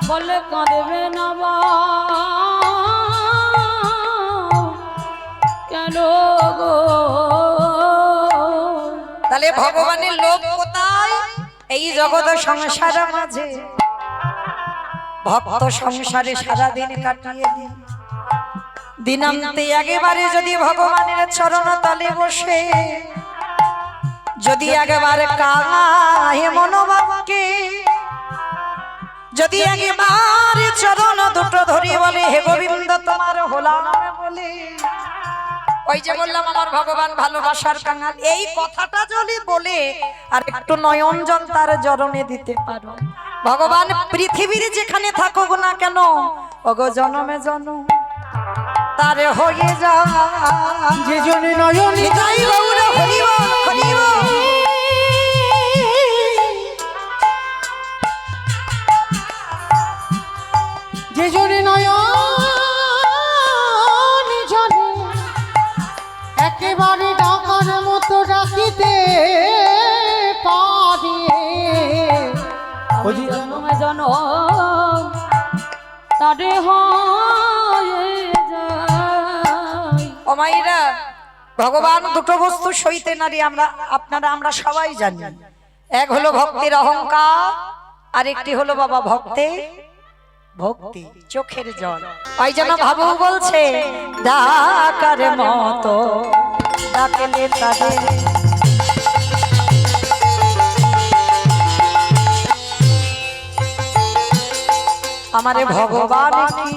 বলে কাঁদেবে না বা কেন গো? তাহলে ভগবানের লোক কোথায়? এই জগৎ সংসার মাঝে ভক্ত সংসারে সারাদিন কাটিয়ে দিন, দিনান্তে একেবারে যদি ভগবানের চরণ তলে বসে যদি একেবারে কাহে মনোভাবকে যদি একেবারে চরণ দুটো ধরি বলে হে গোবিন্দ তোমার হোলা নামে বলে, ওই যে বললাম আমার ভগবান ভালোবাসার কাঙাল, এই কথাটা যদি বলে আর একটু নয়ন জল তার চরণে দিতে পারো, ভগবান পৃথিবীর যেখানে থাকুক না কেন ওগো জনমে জনম তার হয়ে যা। যে জনে নয়ন নিতাই গৌর হরি বল, হরি বল। যে জনে নয়ন জলে একেবারে ডাকার মতো ডাকিতে পারে। আমি জনমে জনম তারে হয়ে যায়। ও মাইরা ভগবান দুটো বস্তু সইতে নারী আমরা আপনারা আমরা সবাই জানি, এক হলো ভক্তির অহংকার আর একটি হলো বাবা ভক্তের ভক্তি, চোখের জল। ওই জন্য ভাবু বলছে ডাকার মতো ডাকলে তাদের আমারে ভগবান কি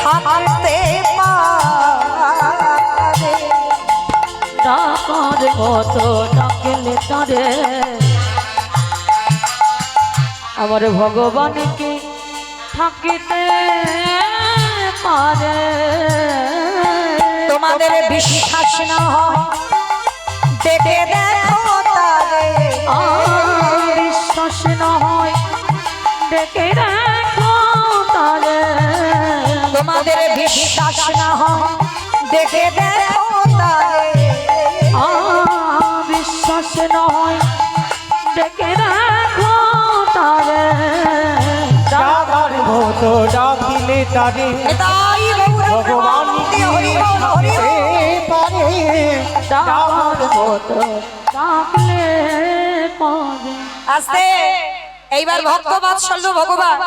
থাকতে পারে, ডাকার কত ডাকলে তারে আমার ভগবানকে থাকিতে পারে। তোমাদের বিশ্বাস না হয় দেখে দেখো তারে, আর বিশ্বাস না হয় দেখে দেখো তারে। তোমাদের বিশ্বাস না হয় দেখে দেখো তারে, বিশ্বাস নয় ডেকে রাখো তারে ডাকার মতো ডাকিলে তারে এটাই গৌর ভগবান প্রেমানন্দে কি হরি বল হরি বল। পারে ডাকার মতো ডাকলে পরে আস্তে এইবার ভক্ত বাৎসল্য ভগবান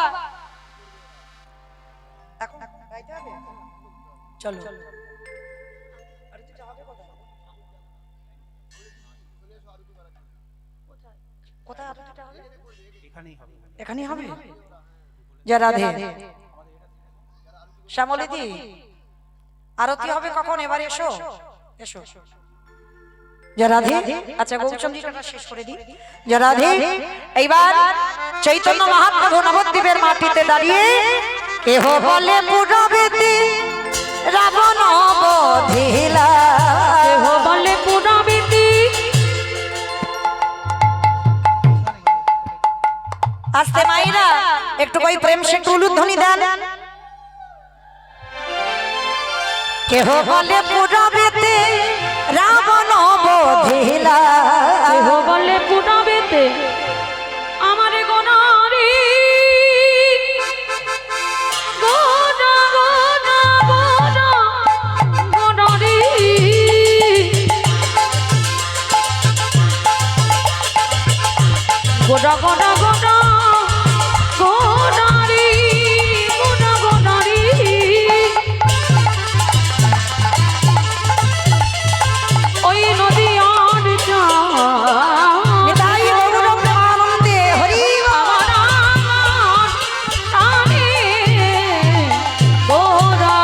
চলো কোথায় আরতিটা হবে? এখানেই হবে জয় রাধে শ্যামলিদি আরতি হবে কখন এবার এসো এসো জয় রাধে আচ্ছা গৌরচন্দ্রিকাটা শেষ করে দিই জয় রাধে এইবার চৈতন্য মহাপ্রভু নবদ্বীপের মাটিতে দাঁড়িয়ে কেহ বলে পুরবেদী রাবণ বধিলা কেহ বলে পুরাবিতি আস্তে মাইরা একটু কই প্রেম সে উলুধ্বনি দেন কেহ বলে পুরবেদী রাবণ বধিলা কেহ বলে পুরাবিতে আমার গনারি গোনা গোনা গোনা গনারি গোনা গোনা গোনা গোনারি গোনা গোনারি ওই নদী আর নিতাই গৌর প্রেমানন্দে হরি বল। আমার টানে গোরা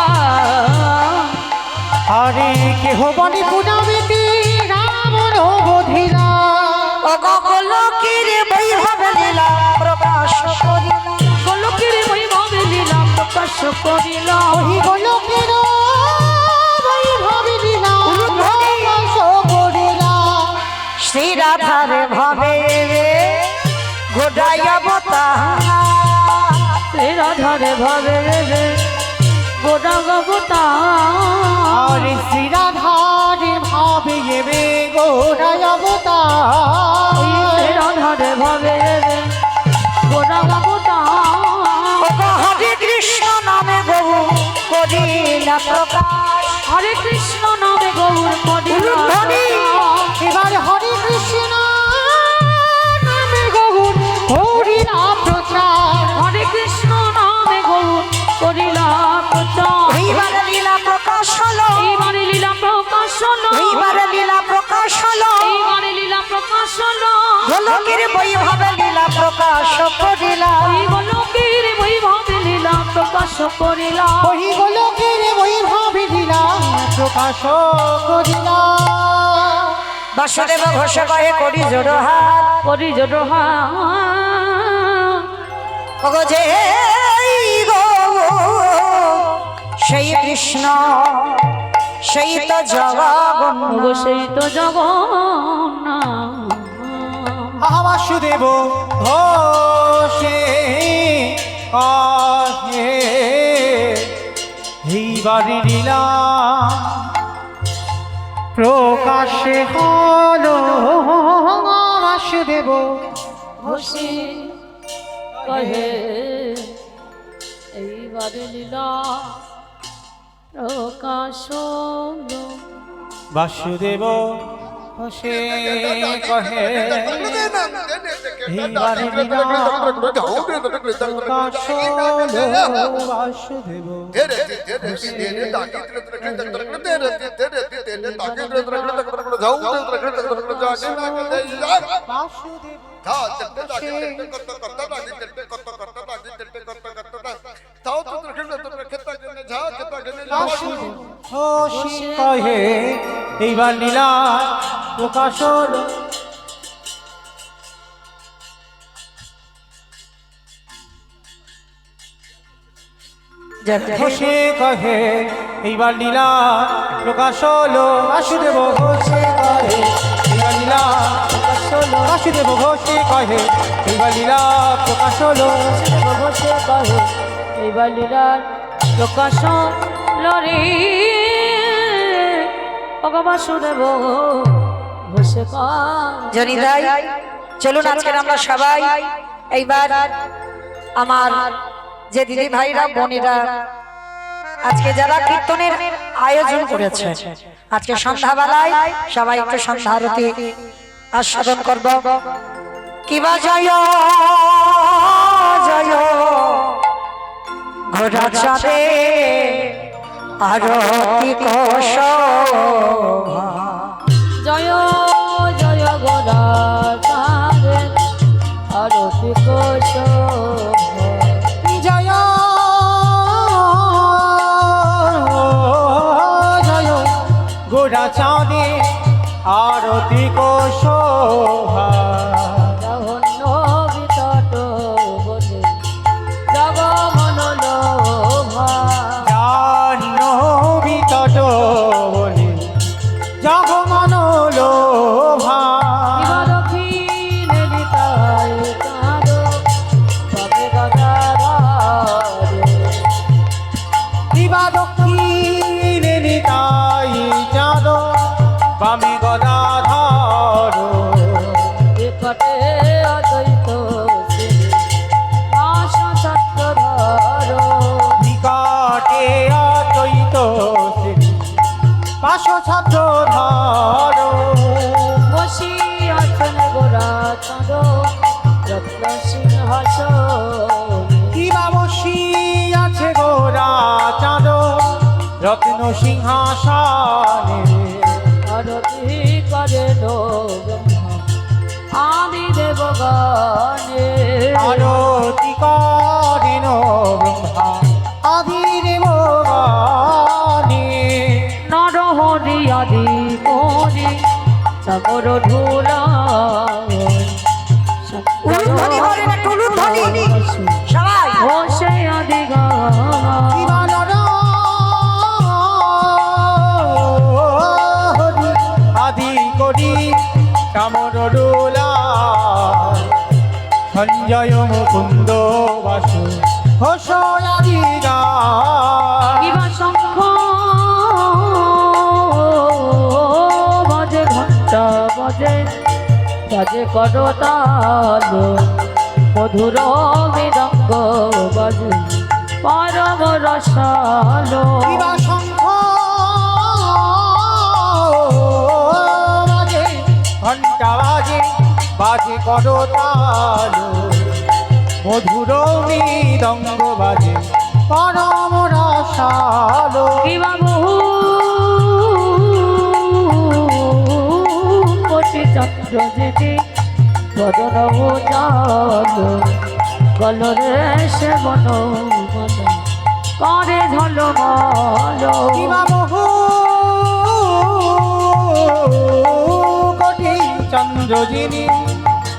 আরে কেহ বলে পুনাবিতে রাবণ বধিরা অগোলকের বৈভব লীলা প্রকাশ করিলা গোলকের বৈভব লীলা প্রকাশ করিল ওই গোলকের বৈভবে লীলা প্রকাশ করিলা শ্রী রাধার ভাবে ঘোড়াই অবতার রাধারে ভাবে রে গোটা গবতা আরে শ্রী রাধার ভাবে এবে গোড়ায় অবতার রাধারে ভাবে রে গোটা গবতা হরে কৃষ্ণ নামে বহু করিলা প্রকাশ হরে কৃষ্ণ নামে গৌর করিলা উলুধ্বনি। এবার হরে কৃষ্ণ নামে গৌর হরিনা প্রচার হরে কৃষ্ণ নামে গৌর করিলা প্রচার এইবার লীলা প্রকাশ হলো এইবারে লীলা প্রকাশ হলো এইবার লীলা প্রকাশ হলো এইবারে লীলা প্রকাশ হলো গোলকের বৈভব লীলা প্রকাশ করিলা ওই গোলকের বৈভবে লীলা প্রকাশ করিলা ওই গোলকের বৈভবে লীলা প্রকাশ করিলা বাসুদেব ঘোষ কয়ে করি জোড় হাত করি জোড়হা ওগো যে গো সেই কৃষ্ণ সেই তো জগন গো সেই তো জগন্নাথ বাসুদেব ঘোষে আহে এইবারে লীলা প্রকাশে হলো বাসুদেব ঘোষে কহে এইবারে লীলা প্রকাশ হলো। বাসুদেব ঘোষে কহে এইবারে লীলা প্রকাশ হলো বাসুদেব ঘোষে কহে এইবার লীলা প্রকাশ হলো ঘোষে কহে এইবার লীলা প্রকাশ হলো বাসুদেব ঘোষে কহে এইবার লীলা প্রকাশ হলো বাসুদেব ঘোষে কহে এইবার লীলা প্রকাশ হলো ঘোষে কহে এইবার লীলার প্রকাশ হলো রে বাসুদেব ঘষে কর জনিদাই চলুন আজকের আমরা সবাই এইবার আমার যে দিদি ভাইরা বোনেরা আজকে যারা কীর্তনের আয়োজন করেছে আজকে সন্ধ্যাবেলায় সবাই একটু সন্ধ্যা আরতি আস্বাদন করব। কিবা জয় জয় ঘোড়া চাঁদে আরতি শোভা জয় জয় গোরা চাঁদে আরতি কোশ জয় জয় গোড়া চাঁদে আরতি শোভা জঘন্য বিতট বলে জগমন লোভা জাহ্নবী তট বলে জগমন লোভা দক্ষিণে নিতাই চাঁদ তবে গদাধারে দিবা দক্ষিণে নিতাই চাঁদ বামে গদাধর নিকটে অদ্বৈত শ্রী আশ চক্রধর নিকটে অদ্বৈত শ্রী পাশ ছাত্রধর বসি আছেন গোরা চাঁদ রত্ন সিংহাসন কিবা বসি আছে গোরা চাঁদ রত্ন সিংহাসনে আরতি করে ব্রহ্মা আদি দেবগণে আরতি করেন ব্রহ্মা আদি দেবগণে নরহরি আদি মনি চাকর ধুলা উলুধ্বনি করেন, একটু উলুধ্বনি। সবাই ঘোষে আদি গা কিবা নরহরি আদি করি কামর ডোলা সঞ্জয় মুকুন্দ বাসু ঘোষ আদি গান কিবা শঙ্খ বাজে ঘণ্টা বাজে বাজে করতাল মধুর মৃদঙ্গ বাজে পরম রসালো কিবা শঙ্খ বাজে ঘণ্টা বাজে বাজে করতাল মধুর মৃদঙ্গ বাজে পরম রসালো কিবা বহু কোটি চন্দ্র যেটি বদন উজাল কলরে সে মন মন করে ঝলমল কিবা বহু কোটি চন্দ্র যিনি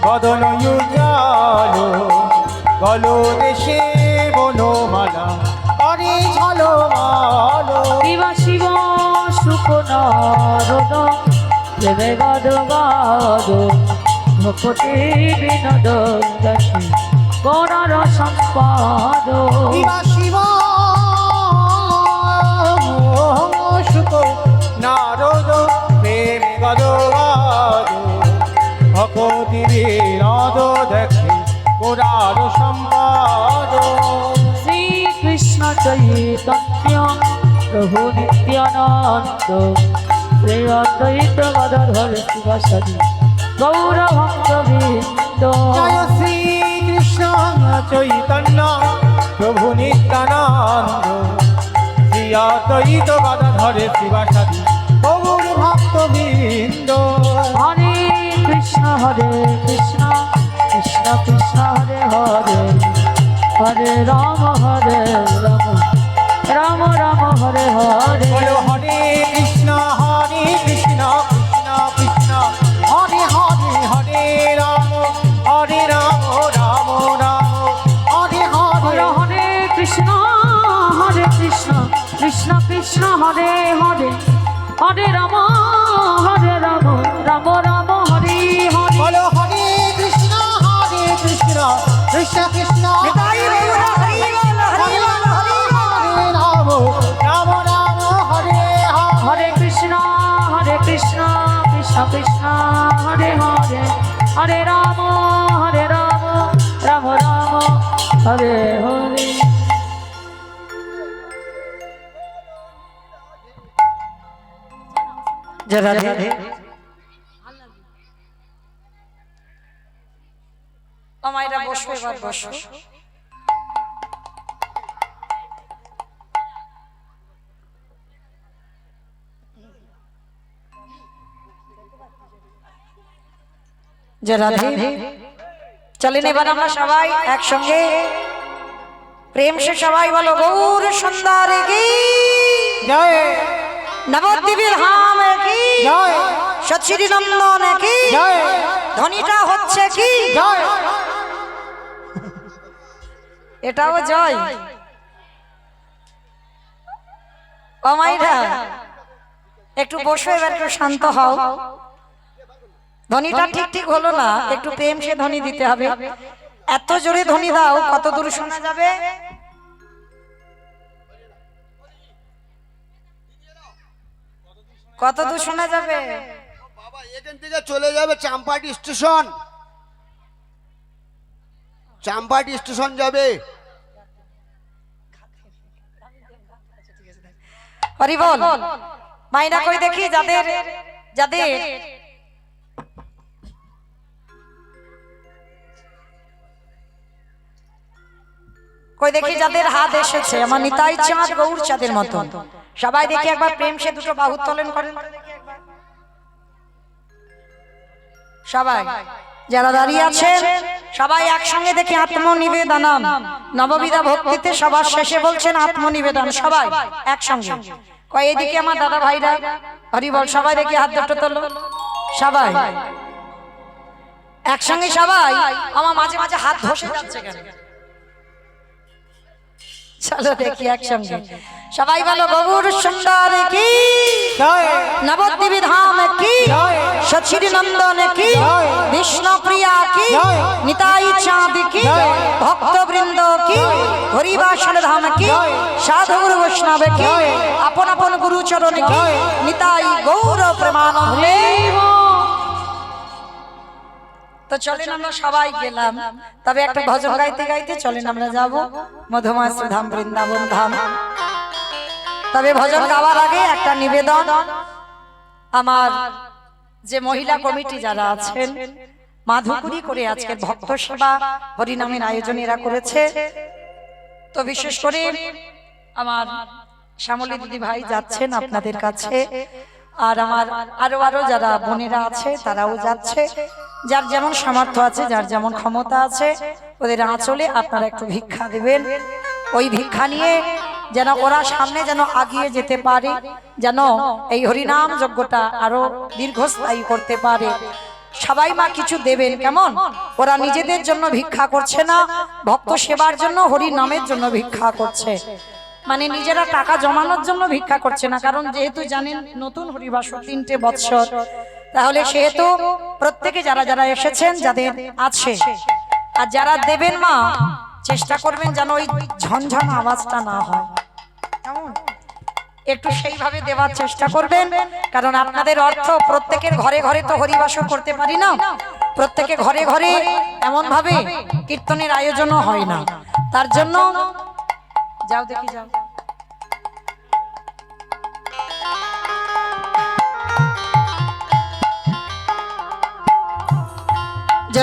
বদন উজাল গল দেশে বনমালা করে ঝলমল কিবা শিব সুখ নারদ প্রেমে গদ গদ ভকতি বিনোদ দাসী গৌরর সম্পাদ কিবা শিব সুখ নারদ প্রেম গদবাদ ভকতি বিনোদ দেখে গোরার সম্পাদ শ্রীকৃষ্ণ চৈতন্য প্রভু নিত্যানন্দ শ্রী অদ্বৈত গদাধর শিবাসাদী গৌর ভক্তবৃন্দ জয় শ্রী কৃষ্ণ চৈতন্য প্রভু নিত্যানন্দ শ্রী অদ্বৈত গদাধর শিবাসাদী গৌর ভক্তবৃন্দ হরে কৃষ্ণ কৃষ্ণ কৃষ্ণ হরে হরে হরে রাম রাম রাম রাম হরে হরে বলো হরে কৃষ্ণ কৃষ্ণ কৃষ্ণ হরে হরে হরে রাম রাম হরে হরে হরে হরে কৃষ্ণ কৃষ্ণ কৃষ্ণ হরে হরে হরে রাম রাম রাম হরে হরে বলো হরে কৃষ্ণ কৃষ্ণ কৃষ্ণ নিতাই গৌর হরি বল, হরি বল, হরি বল। রাম রাম হরে হরে হরে কৃষ্ণ কৃষ্ণ কৃষ্ণ হরে হরে হরে রাম রাম রাম হরে হরে। জয় রাধে। ও মায়েরা বসো, এবার বসো। জয় রাধে। চলেন এবার আমরা সবাই একসঙ্গে প্রেম সে সবাই বলো গৌর সুন্দর কি জয় নবদ্বীপ ধাম কি জয় সচ্চিরি নন্দন কি জয় ধ্বনিটা হচ্ছে কি জয়। এটাও জয়। ও মাইরা একটু বসো, এবার একটু শান্ত হও। ধ্বনিটা ঠিক ঠিক হলো না, একটু প্রেম সে ধ্বনি দিতে হবে। এত জোরে ধ্বনি দাও কত দূর শোনা যাবে? কত দূর শোনা যাবে? বাবা এখান থেকে চলে যাবে চাম্পাটি স্টেশন, চাম্পাটি স্টেশন যাবে। হরি বল। মাইনা কই দেখি যাদের যাদের কই দেখি যাদের হাত এসেছে আমার নিতাই চাঁদ গৌর চাঁদের মতো, সবাই দেখি একবার প্রেম সে দুটো বাহু তোলন করেন সবাই। যারা দাঁড়িয়ে আছেন সবাই একসঙ্গে দেখি আত্মনিবেদনম নববিধা ভক্তিতে সবার শেষে বলছেন আত্মনিবেদন। সবাই একসঙ্গে কয় এদিকে আমার দাদা ভাইরা হরি বল, সবাই দেখি হাত দুটো তোলো সবাই একসঙ্গে। সবাই আমার মাঝে মাঝে হাত ধসে যাচ্ছে কেন? চলো দেখি একসঙ্গে সবাই বলো গৌর সুন্দর কি জয় নবদ্বীপ ধাম কি জয় সচির নন্দন কি জয় বিষ্ণু প্রিয়া কি জয় নিতাই চাঁদ কি জয় ভক্তবৃন্দ কি হরিবাসন ধাম কি জয় সাধু গুরু বৈষ্ণব কি জয় আপন আপন গুরু চরণ কি জয় নিতাই গৌর প্রেমানন্দে। তো চলেন আমরা সবাই গেলাম, তবে একটা ভজন গাইতে গাইতে চলেন আমরা যাব মধুমাস ধাম বৃন্দাবন ধাম। তবে ভজন গাওয়ার আগে একটা নিবেদন, আমার যে মহিলা কমিটি যারা আছেন মাধুকুরি করে আজকে ভক্ত সেবা হরিনামের আয়োজন এরা করেছে। তো বিশেষ করে আমার শ্যামলী দিদি ভাই যাচ্ছেন আপনাদের কাছে, আর আমার আরো যারা বোনেরা আছে তারাও যাচ্ছে। যার যেমন সামর্থ্য আছে, যার যেমন ক্ষমতা আছে, ওদের আঁচলে আপনারা একটু ভিক্ষা দেবেন। ওই ভিক্ষা নিয়ে যেন ওরা সামনে যেন আগিয়ে যেতে পারে, যেন এই হরিনাম যজ্ঞটা আরো দীর্ঘস্থায়ী করতে পারে। সবাই মা কিছু দেবেন, কেমন? ওরা নিজেদের জন্য ভিক্ষা করছে না, ভক্ত সেবার জন্য হরি নামের জন্য ভিক্ষা করছে। মানে নিজেরা টাকা জমানোর জন্য ভিক্ষা করছে না, কারণ যেহেতু জানেন নতুন হরিবাসর 3টে বৎসর, তাহলে সেহেতু প্রত্যেকে যারা যারা এসেছেন যাদের আছে আর যারা দেবেন মা চেষ্টা করবেন যেন ওই ঝনঝন আওয়াজটা না হয়, কেমন? একটু সেইভাবে দেওয়ার চেষ্টা করবেন, কারণ আপনাদের অর্থ প্রত্যেকের ঘরে ঘরে তো হরিবাসর করতে পারি না, প্রত্যেকে ঘরে ঘরে এমন ভাবে কীর্তনের আয়োজনও হয় না। তার জন্য যাও দেখি যাও,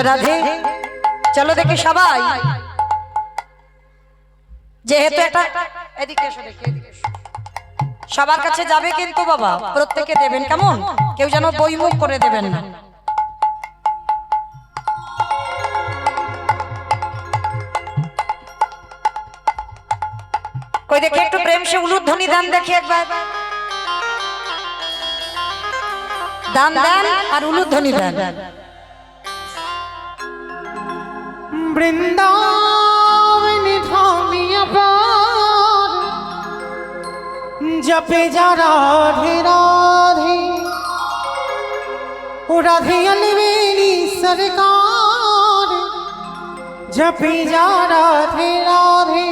রাধে। চলো দেখি সবাই, যেহেতু এটা এদিকে এসো, দেখি এদিকে এসো। সবার কাছে যাবে কিন্তু বাবা প্রত্যেকে দেবেন, কেমন? কেউ যেন বইমুখ করে দেবেন না। কই দেখি একটু প্রেম সে উলুধ্বনি দান দেখি একবার, দান দেন আর উলুধ্বনি দেন। বৃন্দাবন ধামিয়া প্রাণ জপে যা রাধে রাধে, ও রাধে अलवेली सरकार जपे जा राधे राधे।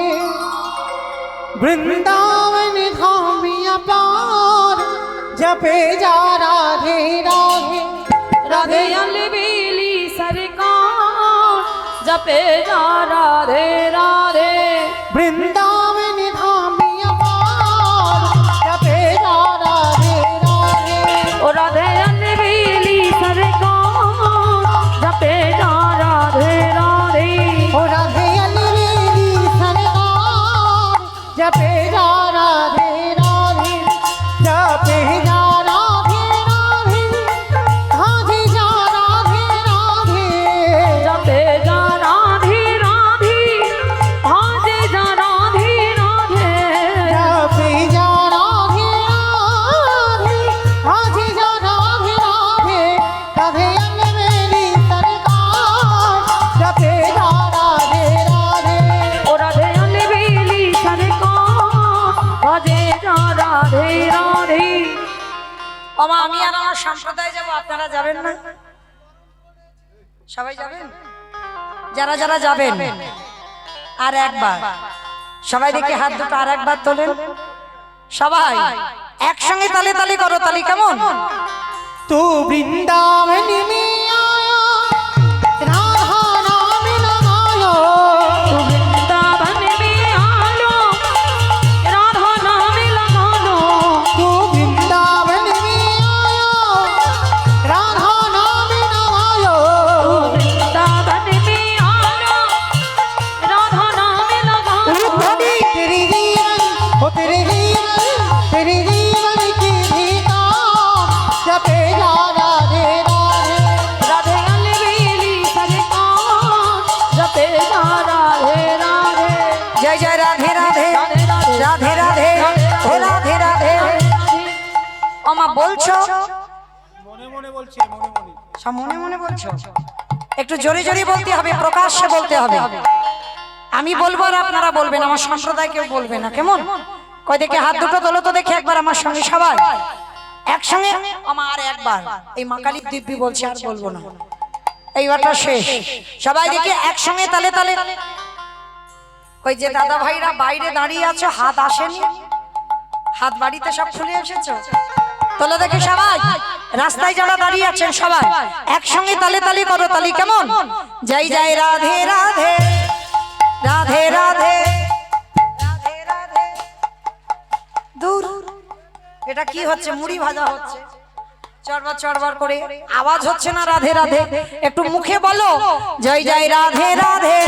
वृंदावन धामिया पार जपे जा राधे राधे। জপে যা রাধে রাধে বৃন্দাবন ধামি আমার জপে যা রাধে রাধে ও রাধে অনবিলি সরকার জপে যা রাধে রাধে ও রাধে अलवेली सरकार जपे जा राधे राधे जपे जा राधे राधे राधे जा राधे राधे जपे जा राधे राधे भाजे जा राधे राधे जपे जा राधे राधे राधे जा राधे राधे राधे अलवेली सरकार जपे जा राधे राधे ओ राधे अलवेली सरकार भाजे जा राधे राधे ওমা আমি আর আমার সম্প্রদায় যাব, আপনারা যাবেন না? সবাই যাবেন? যারা যারা যাবেন আর একবার সবাই দেখে হাত দুটো আর একবার তোলেন। সবাই একসঙ্গে তালে তালে করো, তালি কেমন? तू वृंदावन में आया राधा नाम लगायो तू वृंदावन में आलो राधा नाम लगा लो तू वृंदावन में आया राधा नाम लगायो तू वृंदावन में आलो राधा नाम लगा लो तेरी जीवन हो तेरे जीवन की भीता जपे जा राधे राधे राधे अलवेली सरकार जपे जा राधे राधे जय जय राधे राधे राधे राधे হে রাধে রাধে। ওমা বলছো মনে মনে বলছে মনে মনে সব মনে মনে বলছো? একটু জোরে জোরে বলতে হবে, প্রকাশ্যে বলতে হবে। আমি বলবো আর আপনারা বলবেন, আমার সম্প্রদায় কেউ বলবে না, কেমন? কই দেখে হাত দুটো তোলো তো দেখে একবার আমার সঙ্গে সবাই একসঙ্গে। আমার একবার এই মা কালীর দিব্যি বলছে, আর বলবো না, এইবারটা শেষ। সবাই দেখে একসঙ্গে তালে তালে। ওই যে দাদা ভাইরা বাইরে দাঁড়িয়ে আছো, হাত আসেনি, হাত বাড়িতে সব খুলে এসেছো, তোলো দেখে সবাই। রাস্তায় যারা দাঁড়িয়ে আছেন সবাই একসঙ্গে তালে তালে করো, তালি কেমন? জয় জয় রাধে রাধে রাধে রাধে রাধে রাধে। দূর এটা কি হচ্ছে? মুড়ি ভাজা হচ্ছে, চড়বার চড়বার করে আওয়াজ হচ্ছে না। রাধে রাধে একটু মুখে বলো, জয় জয় রাধে রাধে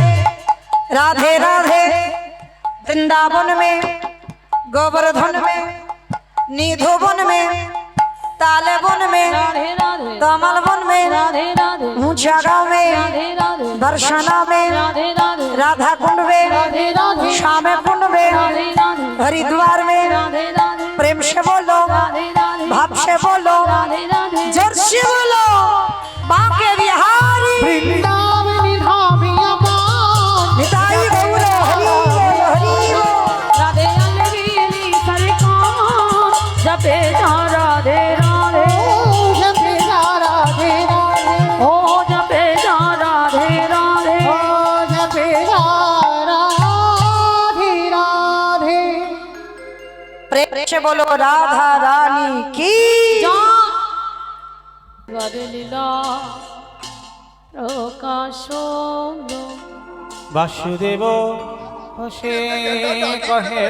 राधे राधे। वृंदावन में गोवर्धन में निधुवन में ताले वन में राधे राधे कमल वन में राधे राधे ऊंचा गाँव में राधे राधे दर्शना में राधे राधे राधा कुंड में राधे राधे श्याम कुंड में राधे राधे हरिद्वार में राधे राधे प्रेम से बोलो, राधे राधे भाव से बोलो, राधे राधे जोर से बोलो, बांके बिहारी वृंदावन धामी अपार निताई गौर हरि बोल हरि बोल। राधे अलवेली सरकार जपे जा राधे राधे जपे जा राधे राधे ओ जपे जा राधे राधे ओ जपे जा राधे राधे प्रेम से बोलो राधा रानी की। राधे लीला प्रकाश वासुदेव हसे कहे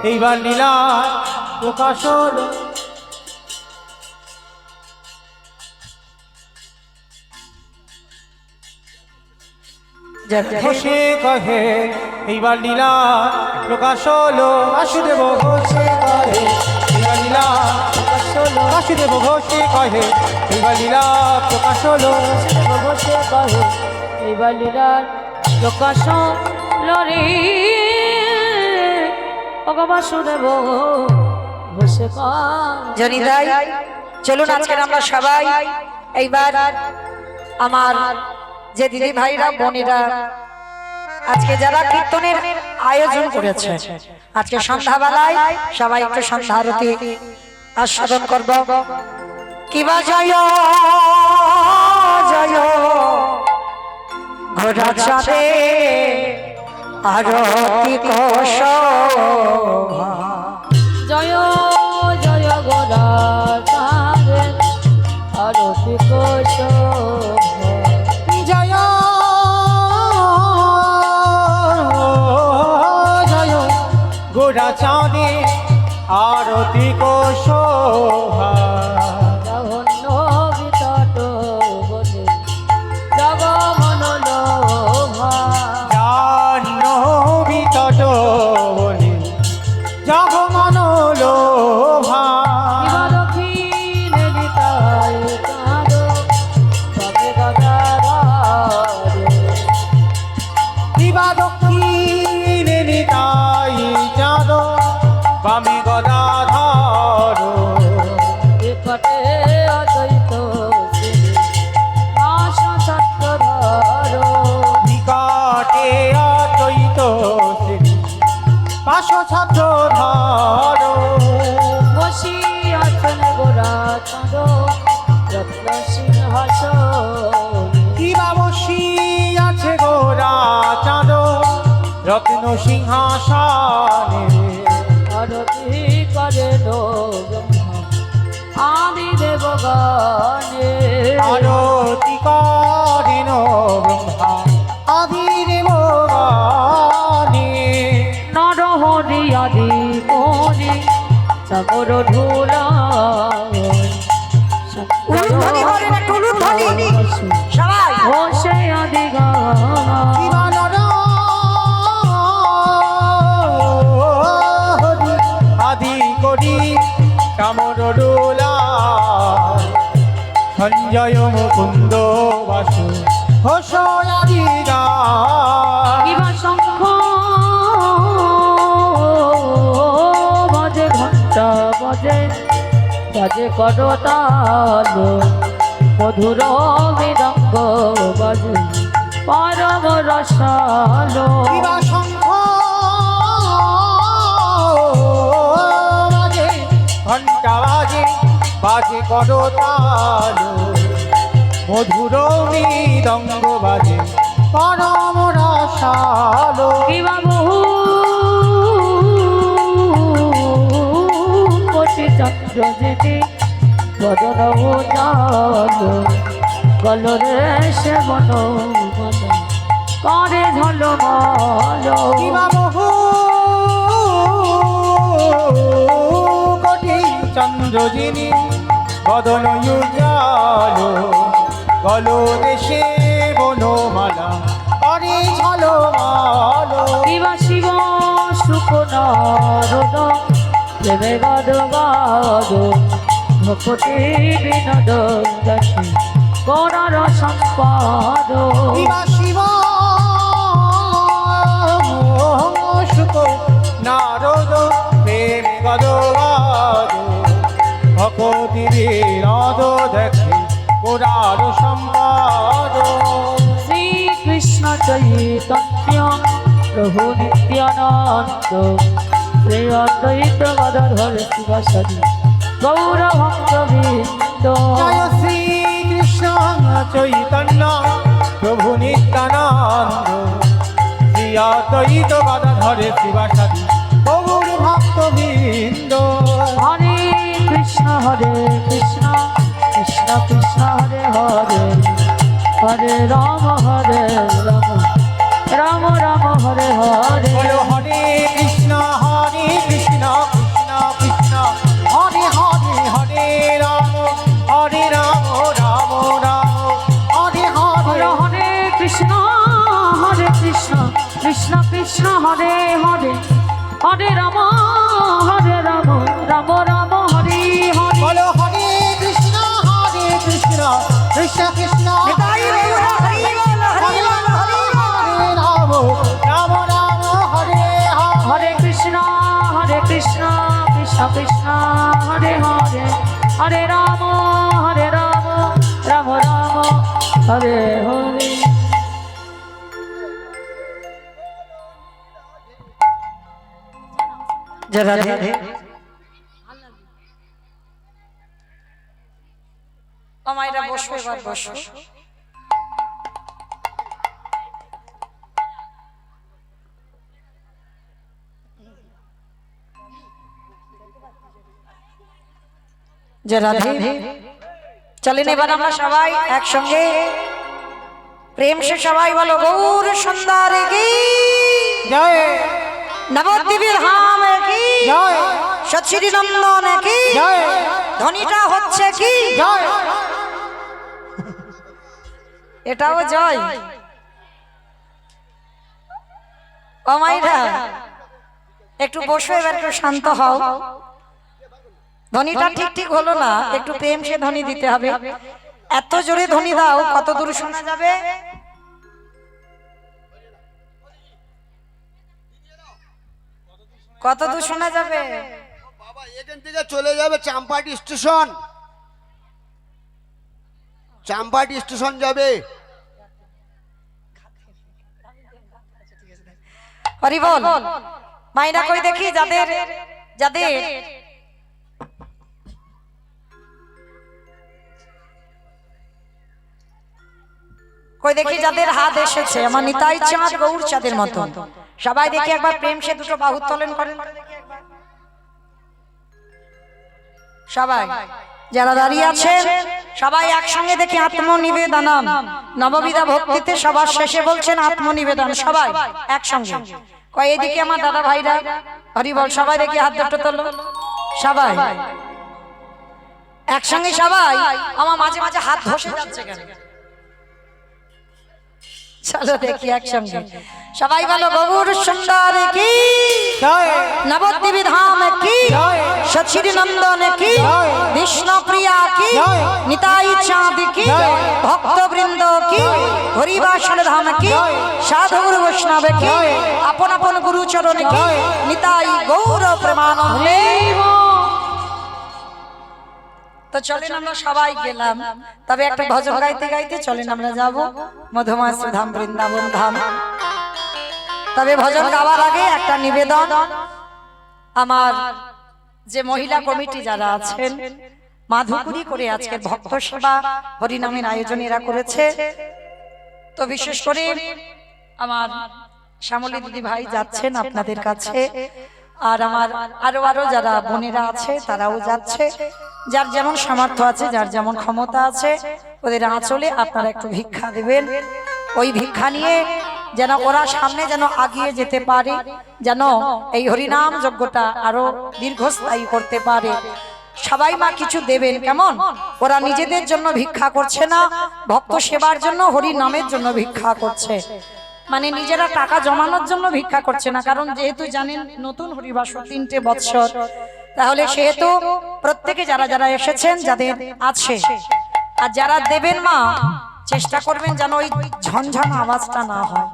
এইবারে লীলা প্রকাশ হলো বাসুদেব হসি কহে এইবার লীলা প্রকাশ হলো। ঘোষে কহে এইবার লীলা প্রকাশ হলো বাসুদেব ঘোষে কহে এইবার লীলা প্রকাশ হলো বাসুদেব ঘোষে কহে এইবার লীলা প্রকাশ হলো ঘোষে কহে এইবার লীলার প্রকাশ লরে ভগবাসুদেব ঘোষে কহে। জনিদাই চলুন আজকে আমরা সবাই এইবার আমার যে দিদি ভাইরা বোনেরা আজকে যারা কীর্তনের আয়োজন করেছে আজকে সন্ধ্যাবেলায় সবাই একটু সন্ধ্যা আরতি আস্বাদন করব। কিবা জয় জয় ঘোড়া চাঁদে আরতি শোভা। জয় জয় গোরা চাঁদের আরতি শোভা। জয় জয় গোরা চাঁদে আরতি শোভা। জঘন্য বিতট বলে জগমন লোভা। জাহ্নবী তট বলে জগমন লোভা। কিবা দক্ষিণে নিতাই চাঁদ তবে গদাধর। দিবা দক্ষিণে নিতাই চাঁদ বামে গদাধর। নিকটে অদ্বৈত শ্রী পাশ চক্রধর। নিকটে অদ্বৈত শ্রী পাশ ছাত্রধর। বসি আছেন গোরা চাঁদ রত্ন সিংহাসন। দিবা বসি আছে গোরা চাঁদ রত্ন সিংহাসনে। আরতি করেন ব্রহ্মা আদি দেবগণে। আরতি করেন ব্রহ্মা আদি দেবগণে। নরহরি আদি মনি সাগর ধুলায়। উলুধ্বনি করেন, একটু উলুধ্বনি। সবাই ঘোষে আদি গান। দিবানর হরি আদি করি কামর ডোলা। সঞ্জয় মুকুন্দ বাসু ঘোষ আদি গান। কিবা শঙ্খ বাজে ঘণ্টা বাজে বাজে করতাল। মধুর মৃদঙ্গ বাজে পরম রসালো। দিবা শঙ্খ বাজে ঘণ্টা বাজে বাজে করতাল। মধুর মৃদঙ্গ বাজে পরম রসালো। কিবা বহু কোটি চন্দ্র যেটি বদন উজাল। গলরে সে বন মন করে ঝলমল। দিবা বহু কোটি চন্দ্র যিনি বদন উজাল। গল দেশে বনমালা করে ঝলমল। কিবা শিব সুখ নারদ প্রেমে গদ গদ। ভক্তি বিনোদ দাসী গৌরার সম্পাদ। দিবা শিব সুখ নারদ প্রেম গদবাদ। ভকতি বিনোদ দেখে গোরার সম্পাদ। শ্রীকৃষ্ণ চৈতন্য প্রভু নিত্যানন্দ। শ্রী অদ্বৈত গদাধর শিবাসাদি গৌর ভক্তবৃন্দ। জয় শ্রী কৃষ্ণ চৈতন্য প্রভু নিত্যানন্দ। শ্রী অদ্বৈত গদাধর শিবাসাদি গৌর ভক্তবৃন্দ। হরে কৃষ্ণ কৃষ্ণ কৃষ্ণ হরে হরে। হরে রাম রাম রাম রাম হরে হরে। বলো হরে কৃষ্ণ কৃষ্ণ কৃষ্ণ হরে হরে। হরে রাম রাম রাম হরে হরে। হরে হরে কৃষ্ণ কৃষ্ণ কৃষ্ণ হরে হরে। হরে রাম রাম রাম হরে হরে। বলো হরে কৃষ্ণ কৃষ্ণ কৃষ্ণ নিতাই গৌর হরি বল, হরি বল, হরি বল। হরে রাম রাম হরে হরে। হরে কৃষ্ণ কৃষ্ণ কৃষ্ণ হরে হরে। হরে রাম রাম রাম হরে হরে। যে রাধে ও মায়েরা বসো, এবার বসো। যে রাধে চলেন এবার আমরা সবাই একসঙ্গে প্রেম সে সবাই বলো গৌর সুন্দর কি জয় নবদ্বীপের ধাম কি জয় সচ্চিদি নন্দন কি জয় ধ্বনিটা হচ্ছে কি জয় এটাও জয়। ও মাইরা একটু বসো, এবার একটু শান্ত হও। ধ্বনিটা ঠিক ঠিক হলো না, একটু প্রেম সে ধ্বনি দিতে হবে। এত জোরে ধ্বনি দাও কত দূর শোনা যাবে? কত দূর শোনা যাবে? বাবা এখান থেকে চলে যাবে চাম্পাটি স্টেশন, চাম্পাটি স্টেশন যাবে। হরি বল। মাইনা কই দেখি যাদের যাদের কই দেখি যাদের হাত এসেছে আমার নিতাই চাঁদ গৌর চাঁদের মতো, সবাই দেখি একবার প্রেম সে দুটো বাহু তোলন করেন সবাই। যারা দাঁড়িয়ে আছেন সবাই একসঙ্গে দেখি আত্মনিবেদনম, নববিধা ভক্তিতে সবার শেষে বলছেন আত্মনিবেদন। সবাই একসঙ্গে কয় এদিকে আমার দাদা ভাইরা হরি বল, সবাই দেখি হাত দুটো তোলো সবাই একসঙ্গে। সবাই আমার মাঝে মাঝে হাত ধসে যাচ্ছে কেন? চলো দেখি একসঙ্গে সবাই বলো গৌর সুন্দর কি জয় নবদ্বীপ ধাম কি জয় সচির নন্দন কি জয় বিষ্ণু প্রিয়া কি জয় নিতাই চাঁদ কি জয় ভক্তবৃন্দ কি হরিবাসন ধাম কি জয় সাধু গুরু বৈষ্ণব কি জয় আপন আপন গুরু চরণ কি জয় নিতাই গৌর প্রেমানন্দে। তো চলেন আমরা সবাই গেলাম, তবে একটা ভজন গাইতে গাইতে চলেন আমরা যাব মধুমাস ধাম বৃন্দাবন ধাম। তবে ভজন গাওয়ার আগে একটা নিবেদন, আমার যে মহিলা কমিটি যারা আছেন মাধুকুরি করে আজকে ভক্ত সেবা হরিনামের আয়োজন এরা করেছে। তো বিশেষ করে আমার শ্যামলী দিদি ভাই যাচ্ছেন আপনাদের কাছে, আর আমার আরো যারা বোনেরা আছে তারাও যাচ্ছে। যার যেমন সামর্থ্য আছে, যার যেমন ক্ষমতা আছে, ওদের আঁচলে আপনারা একটু ভিক্ষা দেবেন। ওই ভিক্ষা নিয়ে যেন ওরা সামনে যেন আগিয়ে যেতে পারে, যেন এই হরিনাম যজ্ঞটা আরো দীর্ঘস্থায়ী করতে পারে। সবাই মা কিছু দেবেন, কেমন? ওরা নিজেদের জন্য ভিক্ষা করছে না, ভক্ত সেবার জন্য হরি নামের জন্য ভিক্ষা করছে। মানে নিজেরা টাকা জমানোর জন্য ভিক্ষা করছে না, কারণ যেহেতু জানেন নতুন হরিবাস 3টে বৎসর, তাহলে সেহেতু প্রত্যেকে যারা যারা এসেছেন যাদের আছে আর যারা দেবেন মা চেষ্টা করবেন যেন ওই ঝনঝন আওয়াজটা না হয়,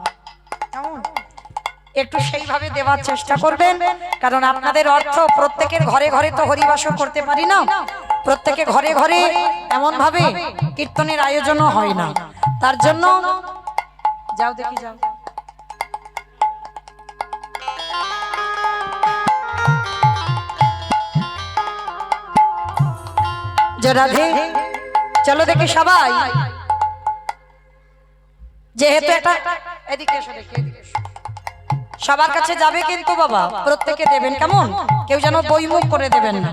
কেমন? একটু সেইভাবে দেওয়ার চেষ্টা করবেন, কারণ আপনাদের অর্থ প্রত্যেকের ঘরে ঘরে তো হরিবাসর করতে পারি না, প্রত্যেকে ঘরে ঘরে এমন ভাবে কীর্তনের আয়োজনও হয় না। তার জন্য যাও দেখি যাও, যে রাধে চলো দেখি সবাই, যেহেতু এটা এদিকে এসো, দেখি এদিকে এসো। সবার কাছে যাবে কিন্তু বাবা প্রত্যেকে দেবেন, কেমন? কেউ যেন বইমুখ করে দেবেন না।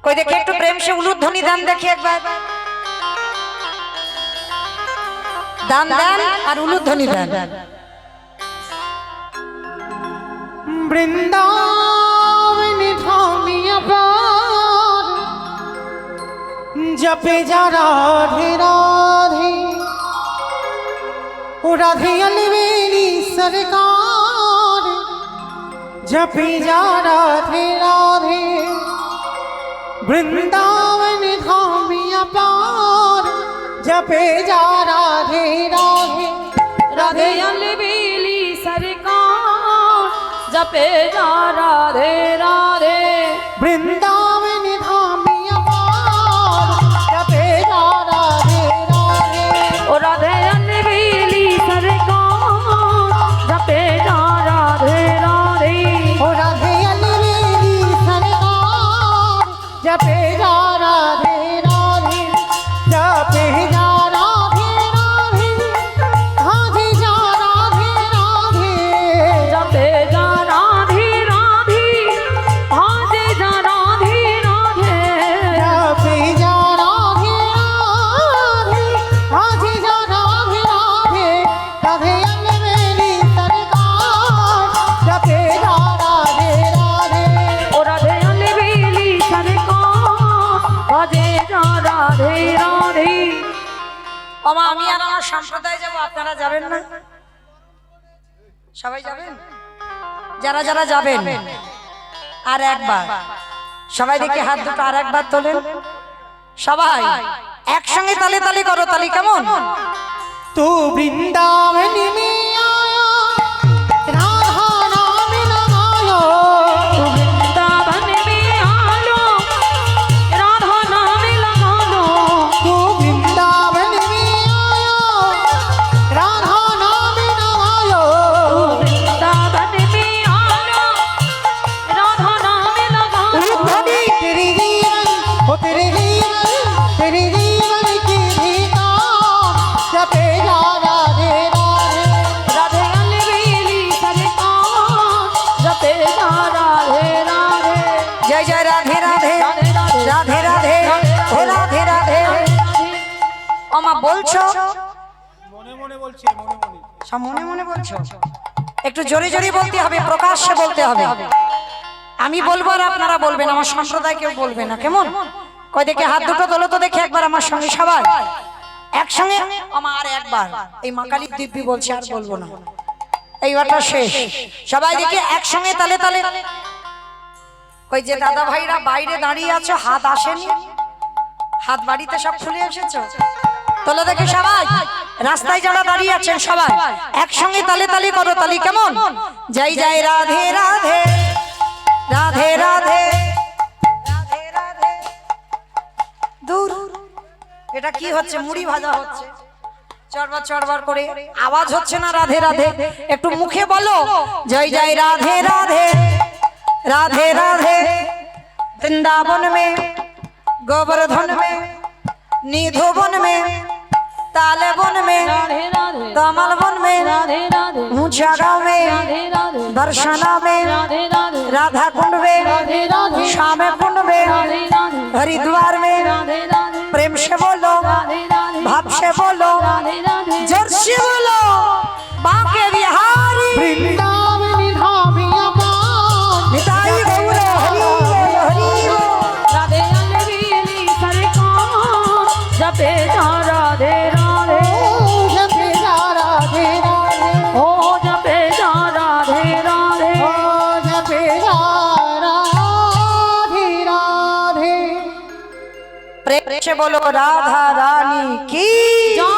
কই দেখি একটু প্রেম সে উলুধ্বনি দান দেখি একবার, দান দেন আর উলুধ্বনি দেন। বৃন্দাবন ধামিয়া পার জপে যা রাধে রাধে, ও রাধে अलवेली सरकार जपे जा राधे राधे। वृंदावन धामिया पार जपे जा राधे राधे, राधे अलबेली सरकार जपे जा राधे राधे। वृंदावन धामिया पार जपे जा राधे राधे। ओ राधे जपे जा राधे राधे जपे जा राधे राधे राधे जा राधे राधे जपे जा राधे राधे भाजे जा राधे राधे जपे जा राधे राधे राधे जा राधे राधे राधे अंगमेली सरकार जपे जा राधे राधे ओ राधे अलबेली सरकार भाजे जा राधे राधे ওমা আমি আর আমার সম্প্রদায় যাব, আপনারা যাবেন না? সবাই যাবেন? যারা যারা যাবেন আর একবার সবাই দেখি হাত দুটো আর একবার তোলেন। সবাই একসঙ্গে তালে তালে করো, তালি কেমন? तू वृंदावन में आया राधा नाम लगायो वृंदावन में आलो राधा नाम लगा लो तू वृंदावन में आया राधा नाम लगायो वृंदावन में आलो राधा नाम लगा लो तेरी जीवन हो तेरी जीवन की भीता जपे जा राधे राधे राधे अलबेली सरकार जपे जा राधे राधे जय जय राधे राधे राधे राधे हे राधे राधे। ওমা বলছো মনে মনে বলছি মনে মনে সব মনে মনে বলছো? একটু জোরে জোরে বলতে হবে, প্রকাশ্যে বলতে হবে। আমি বলবো আর আপনারা বলবেন, আমার সম্প্রদায় কেউ বলবে না, কেমন? কয় দেখে হাত দুটো তোলো তো দেখে একবার আমার সঙ্গে সবাই একসঙ্গে। আমার একবার এই মা কালীর দিব্যি বলছে, আর বলবো না, এইবারটা শেষ। সবাই দেখে একসঙ্গে তালে তালে। কই যে দাদা ভাইরা বাইরে দাঁড়িয়ে আছো, হাত আসেনি, হাত বাড়িতে সব খুলে এসেছো, তোলো দেখে সবাই। রাস্তায় যারা দাঁড়িয়ে আছেন সবাই একসঙ্গে তালে তালে করো, তালি কেমন? জয় জয় রাধে রাধে রাধে রাধে রাধে রাধে। দূর এটা কি হচ্ছে? মুড়ি ভাজা হচ্ছে, চড়বার চড়বার করে আওয়াজ হচ্ছে না। রাধে রাধে একটু মুখে বলো, জয় জয় রাধে রাধে राधे राधे। वृंदावन में गोवर्धन में निधुवन में ताले वन में राधे राधे कमल वन में राधे राधे ऊंचा गांव में राधे राधे दर्शना में राधे राधे राधा कुंड में राधे राधे श्याम कुंड में राधे राधे हरिद्वार में राधे राधे प्रेम से बोलो, राधे राधे भाव से बोलो, राधे राधे जोर से बोलो, बांके बिहारी वृंदावन धामी अपार निताई गौर हरि बोल, हरि बोल। राधे अलबेली सरकार जपे जा राधे राधे जपे जा राधे राधे ओ जपे जा राधे राधे ओ जपे जा राधे राधे प्रेम से बोलो राधा रानी की जा